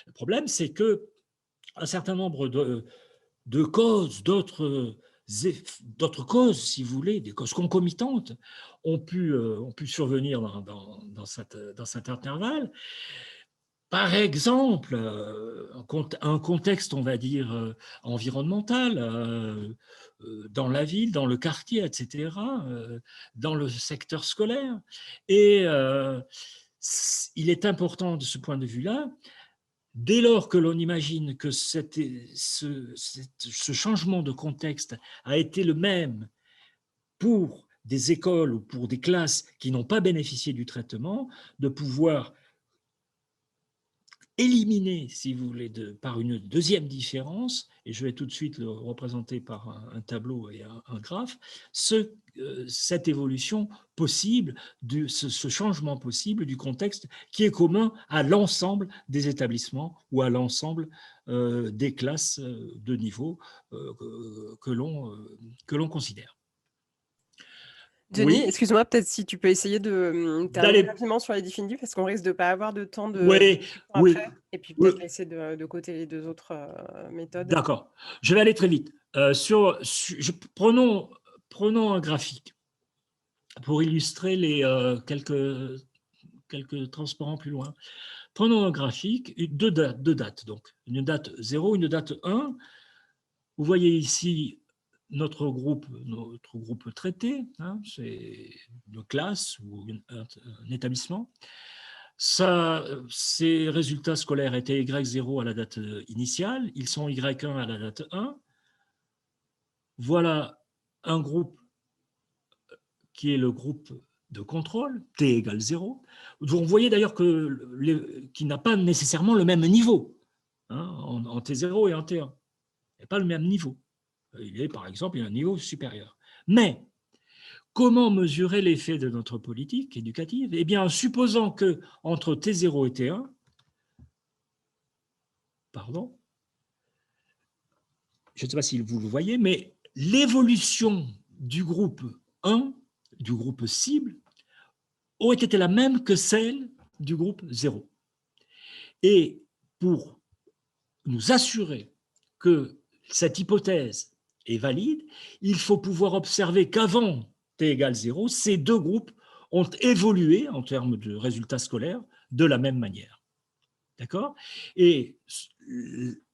Le problème, c'est qu'un certain nombre de causes, d'autres causes, si vous voulez, des causes concomitantes, ont pu survenir dans cet intervalle. Par exemple, un contexte, on va dire, environnemental, dans la ville, dans le quartier, etc., dans le secteur scolaire. Et il est important de ce point de vue-là, dès lors que l'on imagine que ce changement de contexte a été le même pour des écoles ou pour des classes qui n'ont pas bénéficié du traitement, de pouvoir éliminer, si vous voulez, par une deuxième différence, et je vais tout de suite le représenter par un tableau et un graphe, cette évolution possible, ce changement possible du contexte qui est commun à l'ensemble des établissements ou à l'ensemble des classes de niveau que l'on considère. Denis, Oui, excuse-moi, peut-être si tu peux essayer de terminer d'aller. rapidement sur les définitifs, parce qu'on risque de ne pas avoir de temps de Oui, discussion oui, après, et puis oui. peut-être laisser de côté les deux autres méthodes. D'accord. Je vais aller très vite. Prenons un graphique pour illustrer les quelques transparents plus loin. Prenons un graphique, deux dates donc, une date 0, une date 1. Vous voyez ici notre groupe traité, hein, c'est une classe ou un établissement. Ces résultats scolaires étaient Y0 à la date initiale, ils sont Y1 à la date 1. Voilà un groupe qui est le groupe de contrôle, T égale 0. Vous voyez d'ailleurs qu'il n'a pas nécessairement le même niveau, hein, en T0 et en T1. Il n'a pas le même niveau. Il est, par exemple, il a un niveau supérieur. Mais comment mesurer l'effet de notre politique éducative? Eh bien, en supposant qu'entre T0 et T1, pardon, je ne sais pas si vous le voyez, mais l'évolution du groupe 1, du groupe cible, aurait été la même que celle du groupe 0. Et pour nous assurer que cette hypothèse est valide, il faut pouvoir observer qu'avant t égale 0, ces deux groupes ont évolué en termes de résultats scolaires de la même manière. D'accord? Et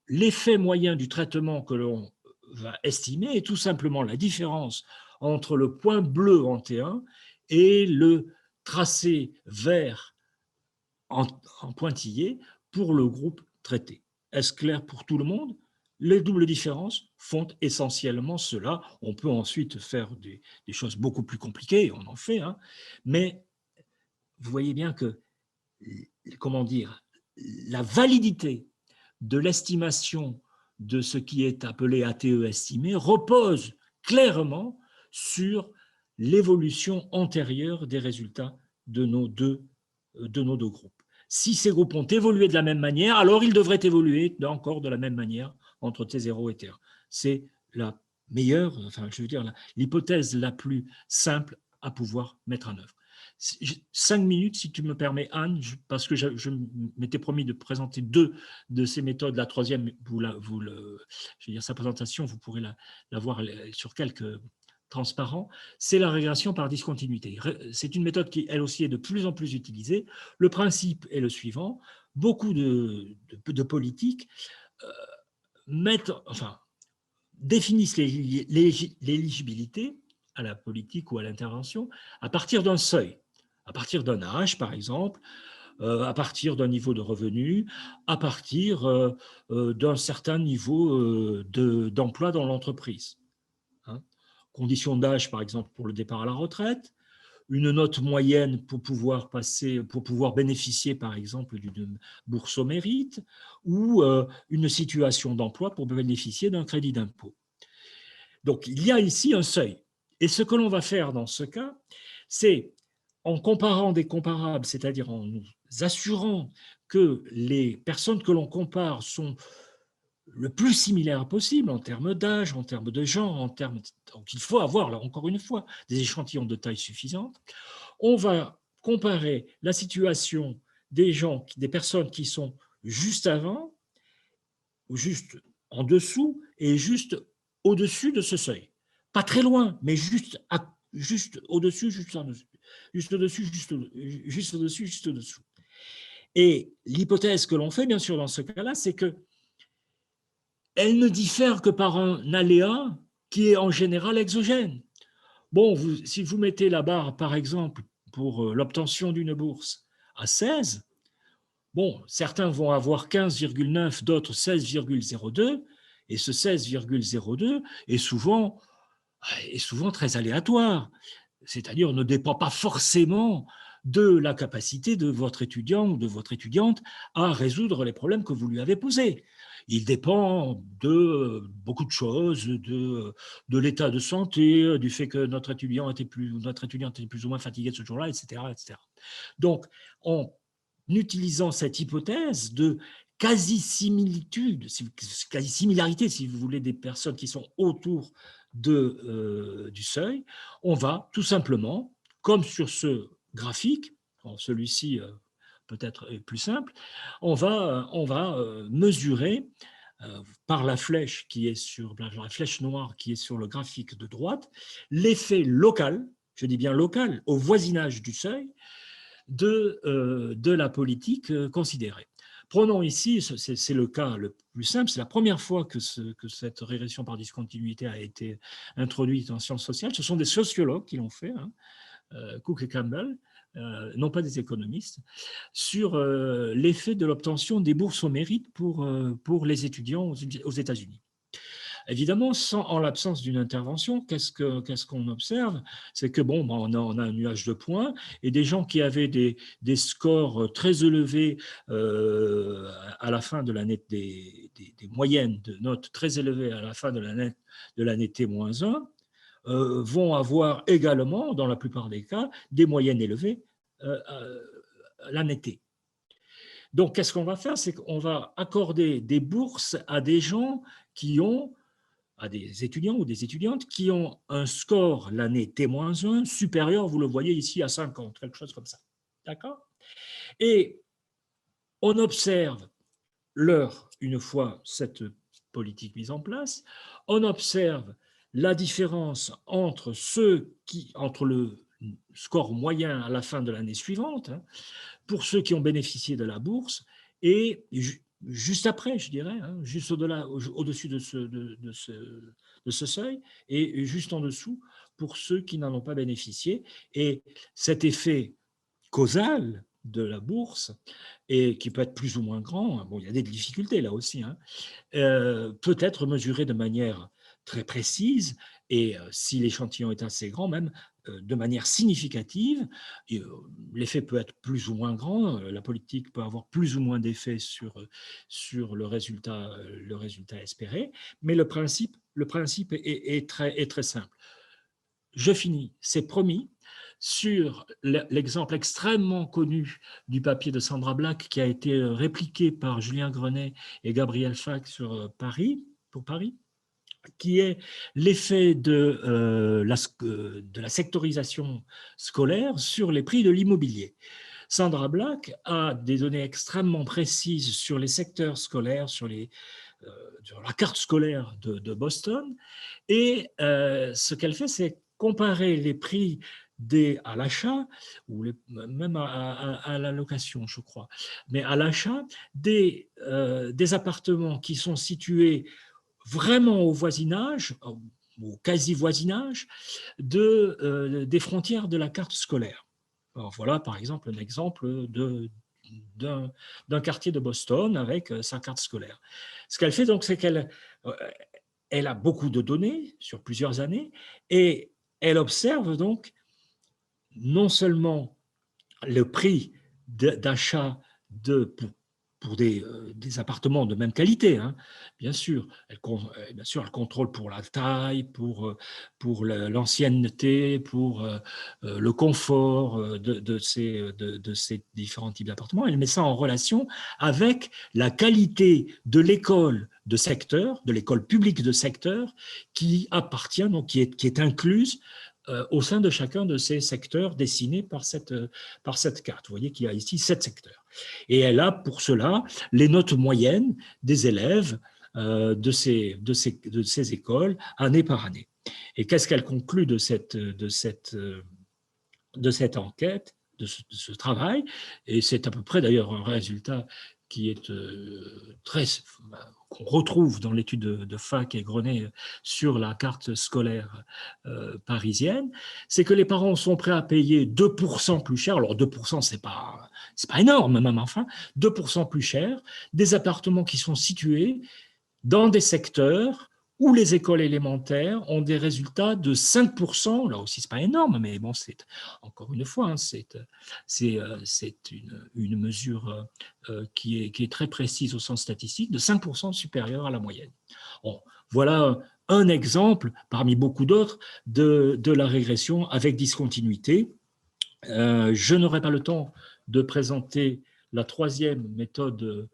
l'effet moyen du traitement que l'on va estimer est tout simplement la différence entre le point bleu en T1 et le tracé vert en pointillé pour le groupe traité. Est-ce clair pour tout le monde? Les doubles différences font essentiellement cela. On peut ensuite faire des choses beaucoup plus compliquées, on en fait, hein, mais vous voyez bien que, comment dire, la validité de l'estimation de ce qui est appelé ATE estimé repose clairement sur l'évolution antérieure des résultats de nos deux groupes. Si ces groupes ont évolué de la même manière, alors ils devraient évoluer encore de la même manière entre T0 et T1. C'est la meilleure, enfin, je veux dire, l'hypothèse la plus simple à pouvoir mettre en œuvre. 5 minutes, si tu me permets, Anne, parce que je m'étais promis de présenter deux de ces méthodes. La troisième, je veux dire, sa présentation, vous pourrez la voir sur quelques transparents. C'est la régression par discontinuité. C'est une méthode qui, elle aussi, est de plus en plus utilisée. Le principe est le suivant. Beaucoup de politiques définissent l'éligibilité à la politique ou à l'intervention à partir d'un seuil, à partir d'un âge, par exemple, à partir d'un niveau de revenu, à partir d'un certain niveau d'emploi dans l'entreprise. Hein. Conditions d'âge, par exemple, pour le départ à la retraite, une note moyenne pour pouvoir bénéficier, par exemple, d'une bourse au mérite, ou une situation d'emploi pour bénéficier d'un crédit d'impôt. Donc, il y a ici un seuil. Et ce que l'on va faire dans ce cas, c'est en comparant des comparables, c'est-à-dire en nous assurant que les personnes que l'on compare sont le plus similaires possible en termes d'âge, en termes de genre, donc il faut avoir, là encore une fois, des échantillons de taille suffisante. On va comparer la situation des personnes qui sont juste avant, ou juste en dessous et juste au-dessus de ce seuil. Pas très loin, mais juste au-dessus, juste en dessous. Juste au-dessus, juste au-dessus, juste au-dessous. Et l'hypothèse que l'on fait, bien sûr, dans ce cas-là, c'est que elle ne diffère que par un aléa qui est en général exogène. Bon, si vous mettez la barre, par exemple, pour l'obtention d'une bourse à 16, bon, certains vont avoir 15,9, d'autres 16,02, et ce 16,02 est souvent très aléatoire, c'est-à-dire ne dépend pas forcément de la capacité de votre étudiant ou de votre étudiante à résoudre les problèmes que vous lui avez posés. Il dépend de beaucoup de choses, de l'état de santé, du fait que notre étudiant était plus ou moins fatigué ce jour-là, etc., etc. Donc, en utilisant cette hypothèse de quasi-similitude, quasi-similarité, si vous voulez, des personnes qui sont autour du seuil, on va tout simplement, comme sur ce graphique, celui-ci peut-être est plus simple, on va mesurer par la flèche la flèche noire qui est sur le graphique de droite, l'effet local, je dis bien local, au voisinage du seuil de la politique considérée. Prenons ici, c'est le cas le plus simple, c'est la première fois que cette régression par discontinuité a été introduite en sciences sociales. Ce sont des sociologues qui l'ont fait, Cook et Campbell, non pas des économistes, sur l'effet de l'obtention des bourses au mérite pour les étudiants aux États-Unis. Évidemment, en l'absence d'une intervention, qu'est-ce qu'on observe? C'est que bon, on a un nuage de points et des gens qui avaient des scores très élevés à la fin de l'année, des moyennes de notes très élevées à la fin de l'année T-1, vont avoir également, dans la plupart des cas, des moyennes élevées l'année T. Donc, qu'est-ce qu'on va faire? C'est qu'on va accorder des bourses à des gens à des étudiants ou des étudiantes qui ont un score l'année T-1 supérieur, vous le voyez ici, à 50, quelque chose comme ça. D'accord? Et on observe une fois cette politique mise en place, on observe la différence entre le score moyen à la fin de l'année suivante, pour ceux qui ont bénéficié de la bourse, et juste après, je dirais, juste au-dessus de ce seuil, et juste en dessous pour ceux qui n'en ont pas bénéficié. Et cet effet causal de la bourse, et qui peut être plus ou moins grand, bon, il y a des difficultés là aussi, peut être mesuré de manière très précise, et si l'échantillon est assez grand même, de manière significative. L'effet peut être plus ou moins grand, la politique peut avoir plus ou moins d'effet sur le résultat espéré, mais le principe est très simple. Je finis, c'est promis, sur l'exemple extrêmement connu du papier de Sandra Black qui a été répliqué par Julien Grenet et Gabriel Fac pour Paris, qui est l'effet de la sectorisation scolaire sur les prix de l'immobilier. Sandra Black a des données extrêmement précises sur les secteurs scolaires, sur la carte scolaire de Boston, et ce qu'elle fait, c'est comparer les prix à l'achat, ou même à la location, je crois, mais à l'achat des appartements qui sont situés vraiment au voisinage, au quasi-voisinage des frontières de la carte scolaire. Alors voilà, par exemple, un exemple d'un quartier de Boston avec sa carte scolaire. Ce qu'elle fait, donc, c'est qu'elle a beaucoup de données sur plusieurs années, et elle observe donc non seulement le prix d'achat pour des appartements de même qualité, bien sûr. Elle contrôle pour la taille, pour l'ancienneté, pour le confort de ces différents types d'appartements. Elle met ça en relation avec la qualité de l'école de secteur, de l'école publique de secteur, qui appartient, donc qui est incluse au sein de chacun de ces secteurs dessinés par cette carte. Vous voyez qu'il y a ici 7 secteurs. Et elle a pour cela les notes moyennes des élèves de ces écoles année par année. Et qu'est-ce qu'elle conclut de cette enquête, de ce travail? Et c'est à peu près d'ailleurs un résultat qui est qu'on retrouve dans l'étude de Fac et Grenet sur la carte scolaire parisienne, c'est que les parents sont prêts à payer 2% plus cher. Alors 2%, c'est pas énorme même, enfin 2% plus cher, des appartements qui sont situés dans des secteurs où les écoles élémentaires ont des résultats de 5%. Là aussi, ce n'est pas énorme, mais bon, c'est encore une fois, hein, c'est une mesure qui est très précise au sens statistique, de 5% supérieure à la moyenne. Bon, voilà un exemple, parmi beaucoup d'autres, de la régression avec discontinuité. Je n'aurai pas le temps de présenter la troisième méthode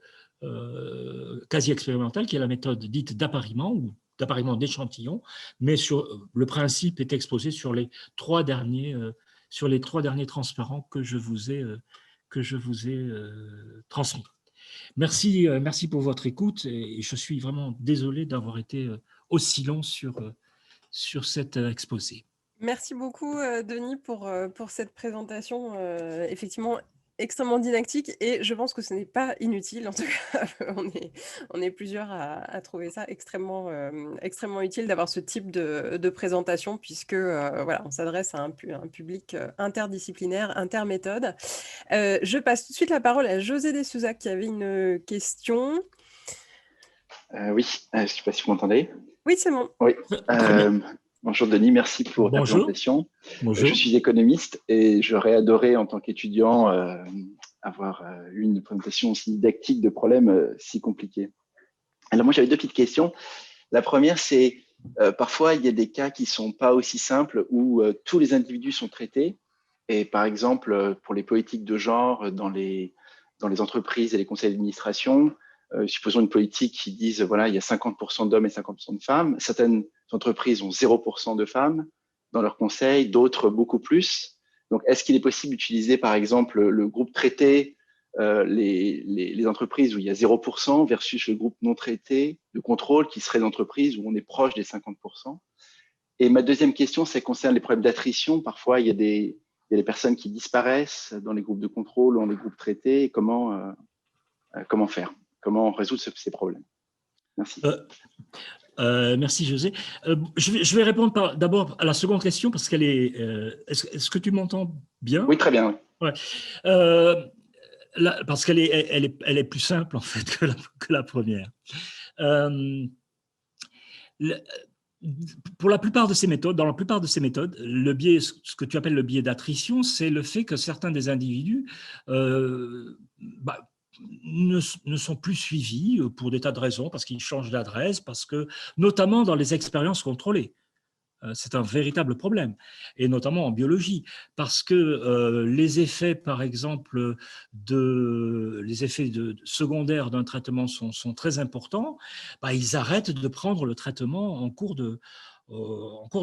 quasi expérimentale, qui est la méthode dite d'appariement ou d'appariement d'échantillons, mais le principe est exposé sur les trois derniers transparents que je vous ai transmis. Merci pour votre écoute, et je suis vraiment désolé d'avoir été aussi long sur cet exposé. Merci beaucoup, Denis, pour cette présentation, effectivement extrêmement didactique, et je pense que ce n'est pas inutile. En tout cas, on est plusieurs à trouver ça extrêmement utile d'avoir ce type de présentation, puisque voilà, on s'adresse à un public interdisciplinaire, interméthode. Je passe tout de suite la parole à José De Souza qui avait une question. Oui, je ne sais pas si vous m'entendez. Oui, c'est bon. Oui. Bonjour Denis, merci pour ta présentation. Bonjour. Je suis économiste et j'aurais adoré en tant qu'étudiant avoir une présentation aussi didactique de problèmes si compliqués. Alors moi j'avais deux petites questions. La première c'est parfois il y a des cas qui ne sont pas aussi simples où tous les individus sont traités, et par exemple pour les politiques de genre dans les entreprises et les conseils d'administration, supposons une politique qui dise voilà, il y a 50% d'hommes et 50% de femmes. Certaines entreprises ont 0% de femmes dans leur conseil, d'autres beaucoup plus. Donc, est-ce qu'il est possible d'utiliser, par exemple, le groupe traité, les entreprises où il y a 0% versus le groupe non traité de contrôle qui serait d'entreprises où on est proche des 50%? Et ma deuxième question, ça concerne les problèmes d'attrition. Parfois, il y a des personnes qui disparaissent dans les groupes de contrôle ou dans les groupes traités. Et comment faire? Comment résoudre ces problèmes? Merci. Merci José. Je vais répondre d'abord à la seconde question parce qu'elle est. Est-ce que tu m'entends bien? Oui, très bien. Ouais. Parce qu'elle est plus simple en fait que la première. Pour la plupart de ces méthodes, dans la plupart de ces méthodes, le biais, ce que tu appelles le biais d'attrition, c'est le fait que certains des individus ne sont plus suivis pour des tas de raisons, parce qu'ils changent d'adresse, parce que, notamment dans les expériences contrôlées. C'est un véritable problème, et notamment en biologie, parce que les effets, par exemple, les effets secondaires d'un traitement sont très importants. Ils arrêtent de prendre le traitement en cours de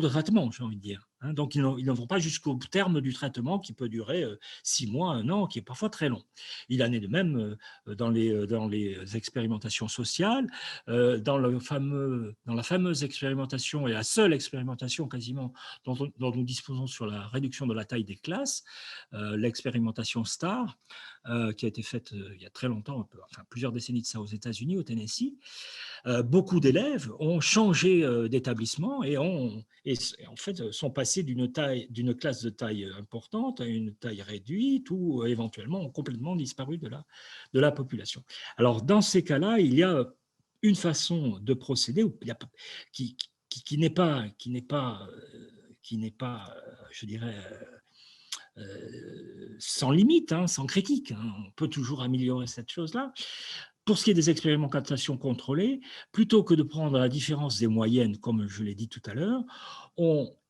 traitement, j'ai envie de dire. Donc, ils ne vont pas jusqu'au terme du traitement qui peut durer 6 mois, 1 an, qui est parfois très long. Il en est de même dans les expérimentations sociales, dans la fameuse expérimentation, et la seule expérimentation quasiment dont nous disposons sur la réduction de la taille des classes, l'expérimentation STAR, qui a été faite il y a très longtemps, enfin plusieurs décennies de ça aux États-Unis, au Tennessee. Beaucoup d'élèves ont changé d'établissement et en fait sont passés d'une classe de taille importante à une taille réduite, ou éventuellement ont complètement disparu de la population. Alors dans ces cas-là, il y a une façon de procéder qui n'est pas, je dirais, sans limite, sans critique. On peut toujours améliorer cette chose-là. Pour ce qui est des expérimentations contrôlées, plutôt que de prendre la différence des moyennes, comme je l'ai dit tout à l'heure,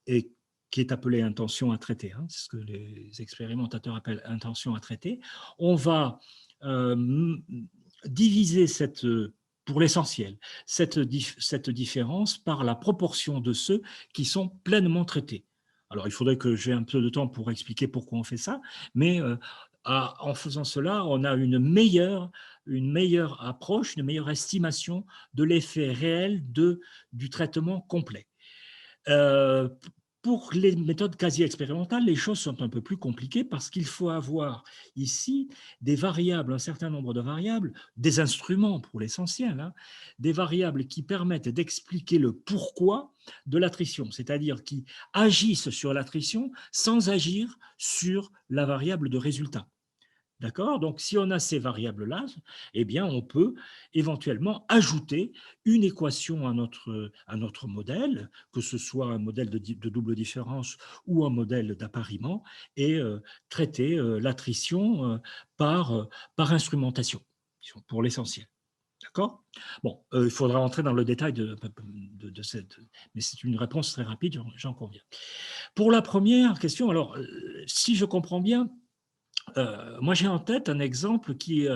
qui est appelée intention à traiter, c'est ce que les expérimentateurs appellent intention à traiter, on va diviser pour l'essentiel, cette différence par la proportion de ceux qui sont pleinement traités. Alors, il faudrait que j'ai un peu de temps pour expliquer pourquoi on fait ça, mais en faisant cela, on a une meilleure approche, une meilleure estimation de l'effet réel du traitement complet. Euh, pour les méthodes quasi expérimentales, les choses sont un peu plus compliquées parce qu'il faut avoir ici des variables, un certain nombre de variables, des instruments pour l'essentiel, hein, des variables qui permettent d'expliquer le pourquoi de l'attrition, c'est-à-dire qui agissent sur l'attrition sans agir sur la variable de résultat. D'accord? Donc, si on a ces variables-là, eh bien, on peut éventuellement ajouter une équation à notre modèle, que ce soit un modèle de double différence ou un modèle d'appariement, et traiter l'attrition par instrumentation, pour l'essentiel. D'accord? Bon, il faudra entrer dans le détail de cette... Mais c'est une réponse très rapide, j'en conviens. Pour la première question, alors, si je comprends bien, moi, j'ai en tête un exemple qui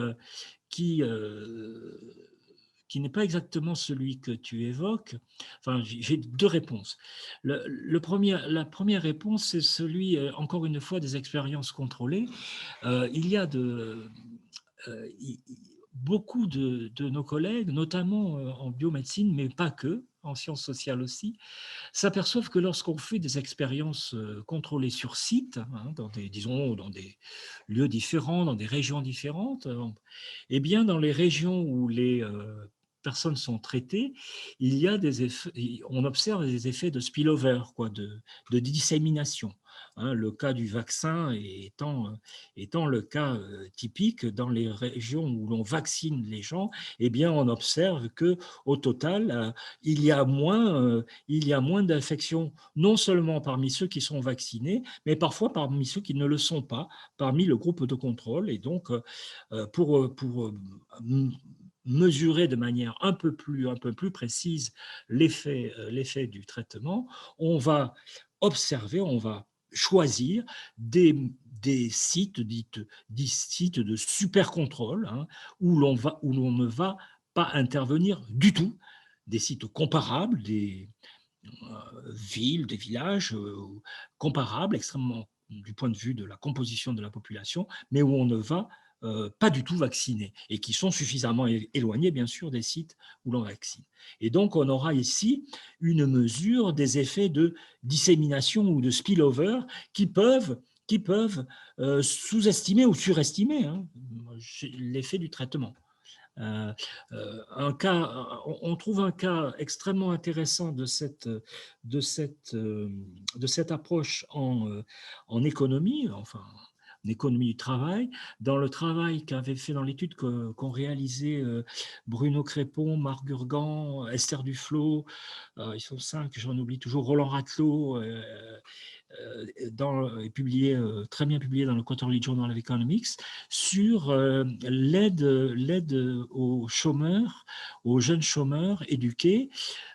n'est pas exactement celui que tu évoques. Enfin, j'ai deux réponses. La première réponse, c'est celui, encore une fois, des expériences contrôlées. Il y a beaucoup de nos collègues, notamment en biomédecine, mais pas que, en sciences sociales aussi, s'aperçoivent que lorsqu'on fait des expériences contrôlées sur site, hein, disons, dans des lieux différents, dans des régions différentes, eh bien, dans les régions où les personnes sont traitées, il y a des effets, on observe des effets de spillover, quoi, de dissémination. Hein, le cas du vaccin étant le cas typique dans les régions où l'on vaccine les gens, eh bien, on observe que au total, il y a moins d'infections, non seulement parmi ceux qui sont vaccinés, mais parfois parmi ceux qui ne le sont pas, parmi le groupe de contrôle. Et donc, pour mesurer de manière un peu plus précise l'effet du traitement, on va observer, on va choisir des sites dits sites de super contrôle, hein, où l'on ne va pas intervenir du tout, des sites comparables, des villes, des villages comparables, extrêmement du point de vue de la composition de la population, mais où on ne va pas du tout vacciner et qui sont suffisamment éloignés, bien sûr, des sites où l'on vaccine. Et donc, on aura ici une mesure des effets de dissémination ou de spillover qui peuvent sous-estimer ou surestimer, hein, l'effet du traitement. On trouve un cas extrêmement intéressant de cette approche en économie, enfin en économie du travail, dans le travail qu'avait fait dans l'étude qu'ont réalisé Bruno Crépon, Marc Gurgan, Esther Duflo, ils sont 5, j'en oublie toujours, Roland Ratelot, très bien publié dans le Quarterly Journal of Economics, sur l'aide aux chômeurs, aux jeunes chômeurs éduqués,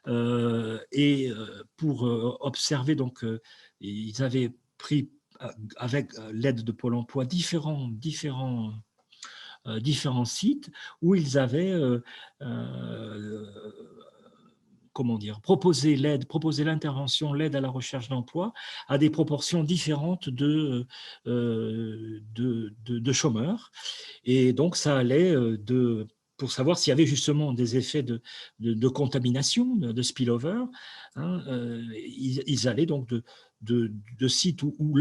et pour observer, donc, ils avaient pris avec l'aide de Pôle emploi différents sites où ils avaient proposer l'intervention, l'aide à la recherche d'emploi à des proportions différentes de chômeurs. Et donc, ça allait pour savoir s'il y avait justement des effets de contamination, de spillover, hein, ils allaient donc de sites où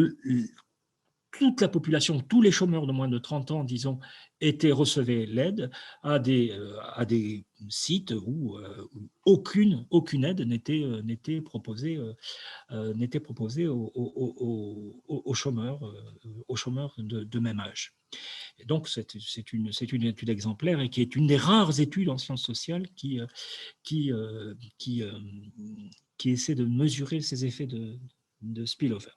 toute la population, tous les chômeurs de moins de 30 ans, disons, recevaient l'aide, à des sites où aucune aide n'était proposée aux chômeurs de même âge. Et donc, c'est une étude exemplaire et qui est une des rares études en sciences sociales qui essaie de mesurer ces effets de spillover.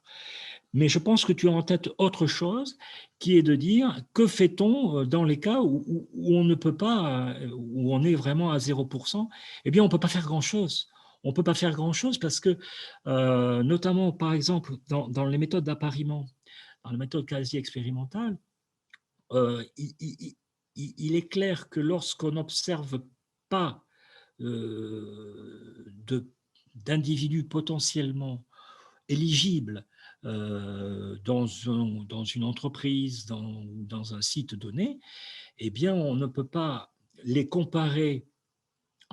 Mais je pense que tu as en tête autre chose, qui est de dire que fait-on dans les cas où on ne peut pas, où on est vraiment à 0%? Eh bien, on ne peut pas faire grand-chose. On ne peut pas faire grand-chose parce que, notamment, par exemple, dans les méthodes d'appariement, dans les méthodes quasi expérimentales, il est clair que lorsqu'on n'observe pas d'individus potentiellement éligibles dans une entreprise, dans un site donné, eh bien, on ne peut pas les comparer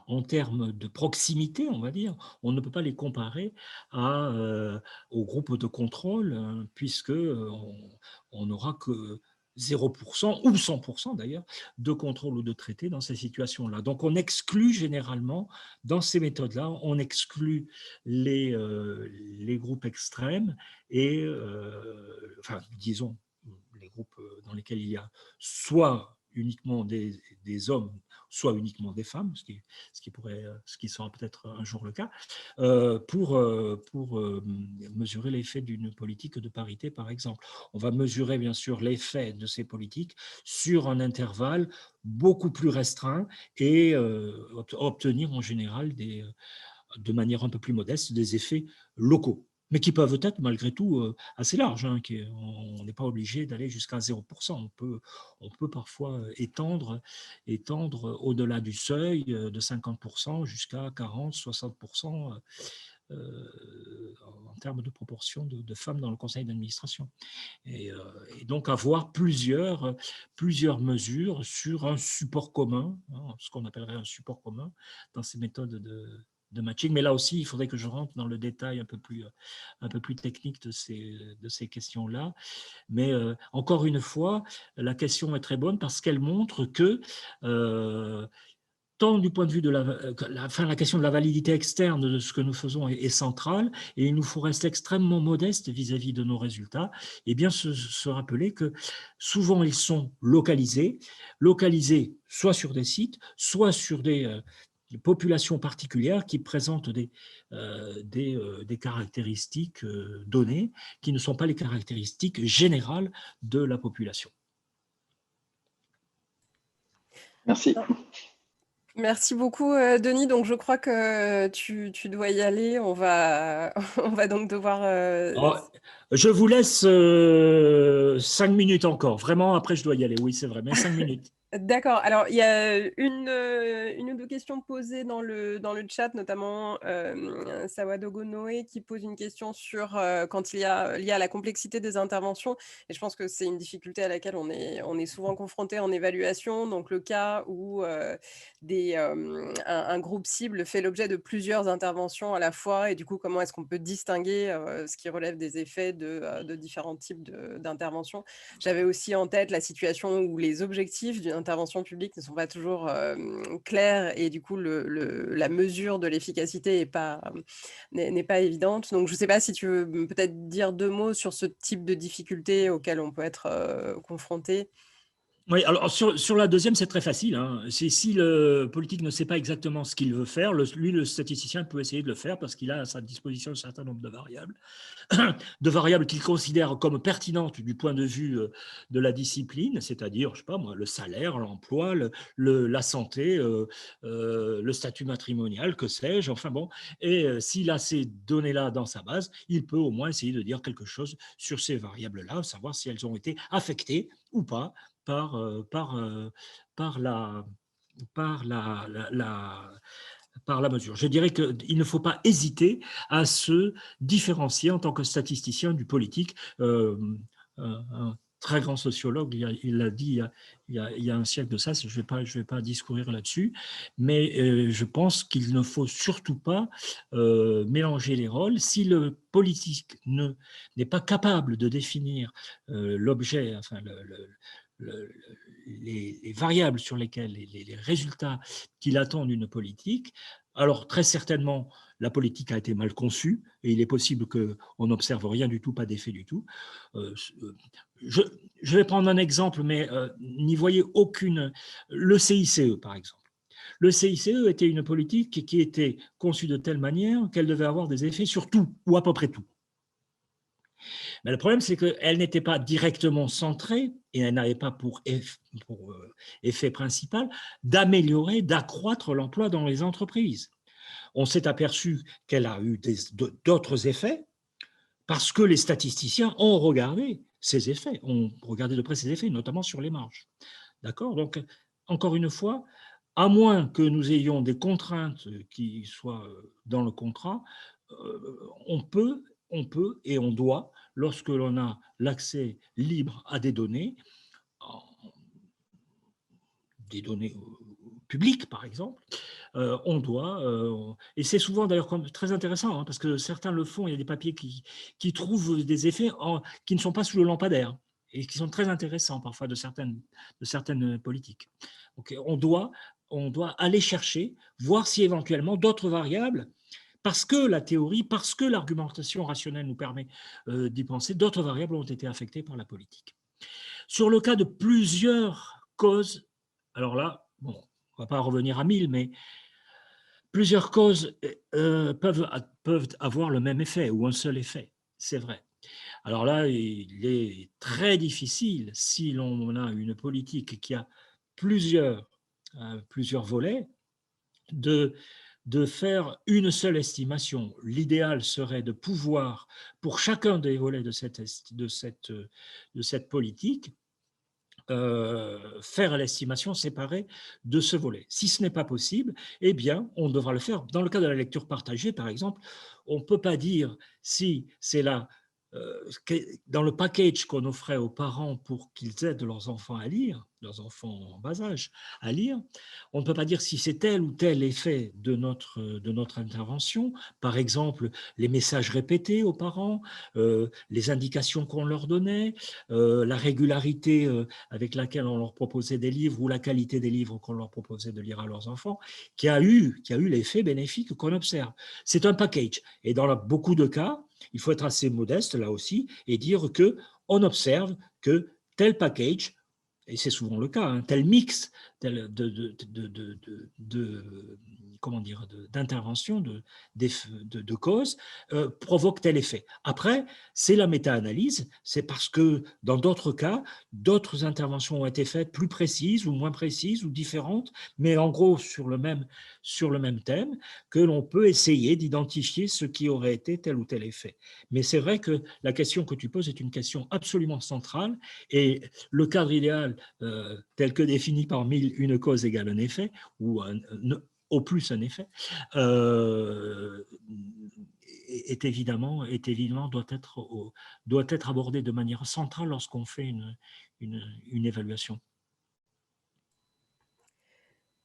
en termes de proximité, on va dire, on ne peut pas les comparer au groupe de contrôle, puisque on n'aura que 0% ou 100% d'ailleurs de contrôle ou de traité dans ces situations-là. Donc on exclut généralement, dans ces méthodes-là, on exclut les groupes extrêmes et, enfin, disons, les groupes dans lesquels il y a soit uniquement des hommes, soit uniquement des femmes, ce qui sera peut-être un jour le cas, pour mesurer l'effet d'une politique de parité, par exemple. On va mesurer bien sûr l'effet de ces politiques sur un intervalle beaucoup plus restreint et obtenir en général de manière un peu plus modeste des effets locaux, mais qui peuvent être malgré tout assez larges. Hein, on n'est pas obligé d'aller jusqu'à 0%. On peut parfois étendre au-delà du seuil de 50% jusqu'à 40, 60% en termes de proportion de femmes dans le conseil d'administration. Et donc avoir plusieurs mesures sur un support commun, hein, ce qu'on appellerait un support commun dans ces méthodes de matching. Mais là aussi, il faudrait que je rentre dans le détail un peu plus technique de ces questions-là. Mais encore une fois, la question est très bonne parce qu'elle montre que tant du point de vue de la question de la validité externe de ce que nous faisons est centrale, et il nous faut rester extrêmement modeste vis-à-vis de nos résultats, et bien se rappeler que souvent ils sont localisés soit sur des sites, soit sur des populations particulières qui présentent des caractéristiques données qui ne sont pas les caractéristiques générales de la population. Merci. Merci beaucoup, Denis. Donc, je crois que tu dois y aller. On va donc devoir... je vous laisse 5 minutes encore. Vraiment, après, je dois y aller. Oui, c'est vrai, mais 5 minutes. D'accord. Alors, il y a une ou deux questions posées dans le chat, notamment Sawadogo Noé qui pose une question sur quand il y a lié à la complexité des interventions. Et je pense que c'est une difficulté à laquelle on est souvent confronté en évaluation. Donc, le cas où un groupe cible fait l'objet de plusieurs interventions à la fois. Et du coup, comment est-ce qu'on peut distinguer ce qui relève des effets de différents types d'interventions? J'avais aussi en tête la situation où les objectifs d'une intervention publique ne sont pas toujours clairs et du coup, la mesure de l'efficacité n'est pas évidente. Donc, je ne sais pas si tu veux peut-être dire 2 mots sur ce type de difficultés auxquelles on peut être confronté. Oui, alors sur la deuxième, c'est très facile. Hein. Si le politique ne sait pas exactement ce qu'il veut faire, le statisticien peut essayer de le faire parce qu'il a à sa disposition un certain nombre de variables qu'il considère comme pertinentes du point de vue de la discipline, c'est-à-dire, je sais pas moi, le salaire, l'emploi, la santé, le statut matrimonial, que sais-je, enfin bon. Et s'il a ces données-là dans sa base, il peut au moins essayer de dire quelque chose sur ces variables-là, savoir si elles ont été affectées ou pas par la mesure. Je dirais qu'il ne faut pas hésiter à se différencier en tant que statisticien du politique. Un très grand sociologue, il l'a dit il y a un siècle de ça, je vais pas discourir là-dessus, mais je pense qu'il ne faut surtout pas mélanger les rôles. Si le politique n'est pas capable de définir l'objet, enfin les variables sur lesquelles, les résultats qu'il attend d'une politique, alors très certainement, la politique a été mal conçue et il est possible qu'on n'observe rien du tout, pas d'effet du tout. Je vais prendre un exemple, mais n'y voyez aucune... Le CICE, par exemple. Le CICE était une politique qui était conçue de telle manière qu'elle devait avoir des effets sur tout, ou à peu près tout. Mais le problème, c'est qu'elle n'était pas directement centrée et elle n'avait pas pour effet principal d'améliorer, d'accroître l'emploi dans les entreprises. On s'est aperçu qu'elle a eu d'autres effets parce que les statisticiens ont regardé ces effets, ont regardé de près ces effets, notamment sur les marges. D'accord ? Donc, encore une fois, à moins que nous ayons des contraintes qui soient dans le contrat, on on peut et on doit, lorsque l'on a l'accès libre à des données publiques par exemple, on doit, et c'est souvent d'ailleurs très intéressant, parce que certains le font, il y a des papiers qui trouvent des effets qui ne sont pas sous le lampadaire et qui sont très intéressants parfois de certaines politiques. Donc on doit aller chercher, voir si éventuellement d'autres variables, parce que la théorie, parce que l'argumentation rationnelle nous permet d'y penser, d'autres variables ont été affectées par la politique. Sur le cas de plusieurs causes, alors là, bon, on ne va pas revenir à 1000, mais plusieurs causes peuvent avoir le même effet ou un seul effet, c'est vrai. Alors là, il est très difficile, si l'on a une politique qui a plusieurs volets, de faire une seule estimation. L'idéal serait de pouvoir, pour chacun des volets de cette politique, faire l'estimation séparée de ce volet. Si ce n'est pas possible, eh bien, on devra le faire. Dans le cas de la lecture partagée, par exemple, on ne peut pas dire si c'est là, dans le package qu'on offrait aux parents pour qu'ils aident leurs enfants à lire, leurs enfants en bas âge à lire, on ne peut pas dire si c'est tel ou tel effet de notre intervention, par exemple les messages répétés aux parents, les indications qu'on leur donnait, la régularité avec laquelle on leur proposait des livres ou la qualité des livres qu'on leur proposait de lire à leurs enfants, qui a eu l'effet bénéfique qu'on observe. C'est un package. Et dans beaucoup de cas, il faut être assez modeste là aussi et dire qu'on observe que tel package, et c'est souvent le cas, tel mix d'intervention, de causes, provoque tel effet. Après, c'est la méta-analyse, c'est parce que dans d'autres cas, d'autres interventions ont été faites plus précises ou moins précises ou différentes, mais en gros sur le même thème, que l'on peut essayer d'identifier ce qui aurait été tel ou tel effet. Mais c'est vrai que la question que tu poses est une question absolument centrale, et le cadre idéal tel que défini par Mill, une cause égale un effet, ou au plus un effet, est évidemment doit être abordé de manière centrale lorsqu'on fait une évaluation.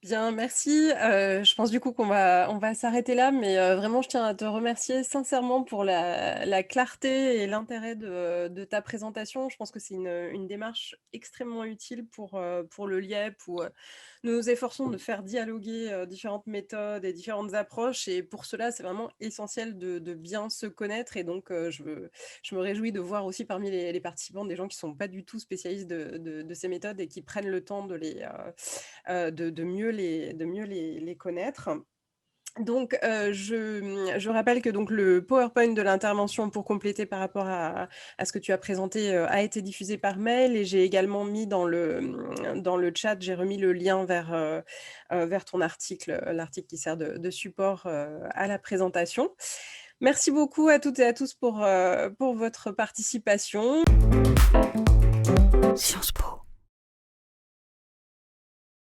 Bien, merci. Je pense du coup qu'on va s'arrêter là, mais vraiment, je tiens à te remercier sincèrement pour la clarté et l'intérêt de ta présentation. Je pense que c'est une démarche extrêmement utile pour le LIEP, où nous nous efforçons de faire dialoguer différentes méthodes et différentes approches. Et pour cela, c'est vraiment essentiel de bien se connaître. Et donc, je me réjouis de voir aussi parmi les participants des gens qui ne sont pas du tout spécialistes de ces méthodes et qui prennent le temps de mieux les connaître. Donc, je rappelle que donc, le PowerPoint de l'intervention, pour compléter par rapport à ce que tu as présenté, a été diffusé par mail, et j'ai également mis dans le chat, j'ai remis le lien vers ton article, l'article qui sert de support à la présentation. Merci beaucoup à toutes et à tous pour votre participation. Sciences Po.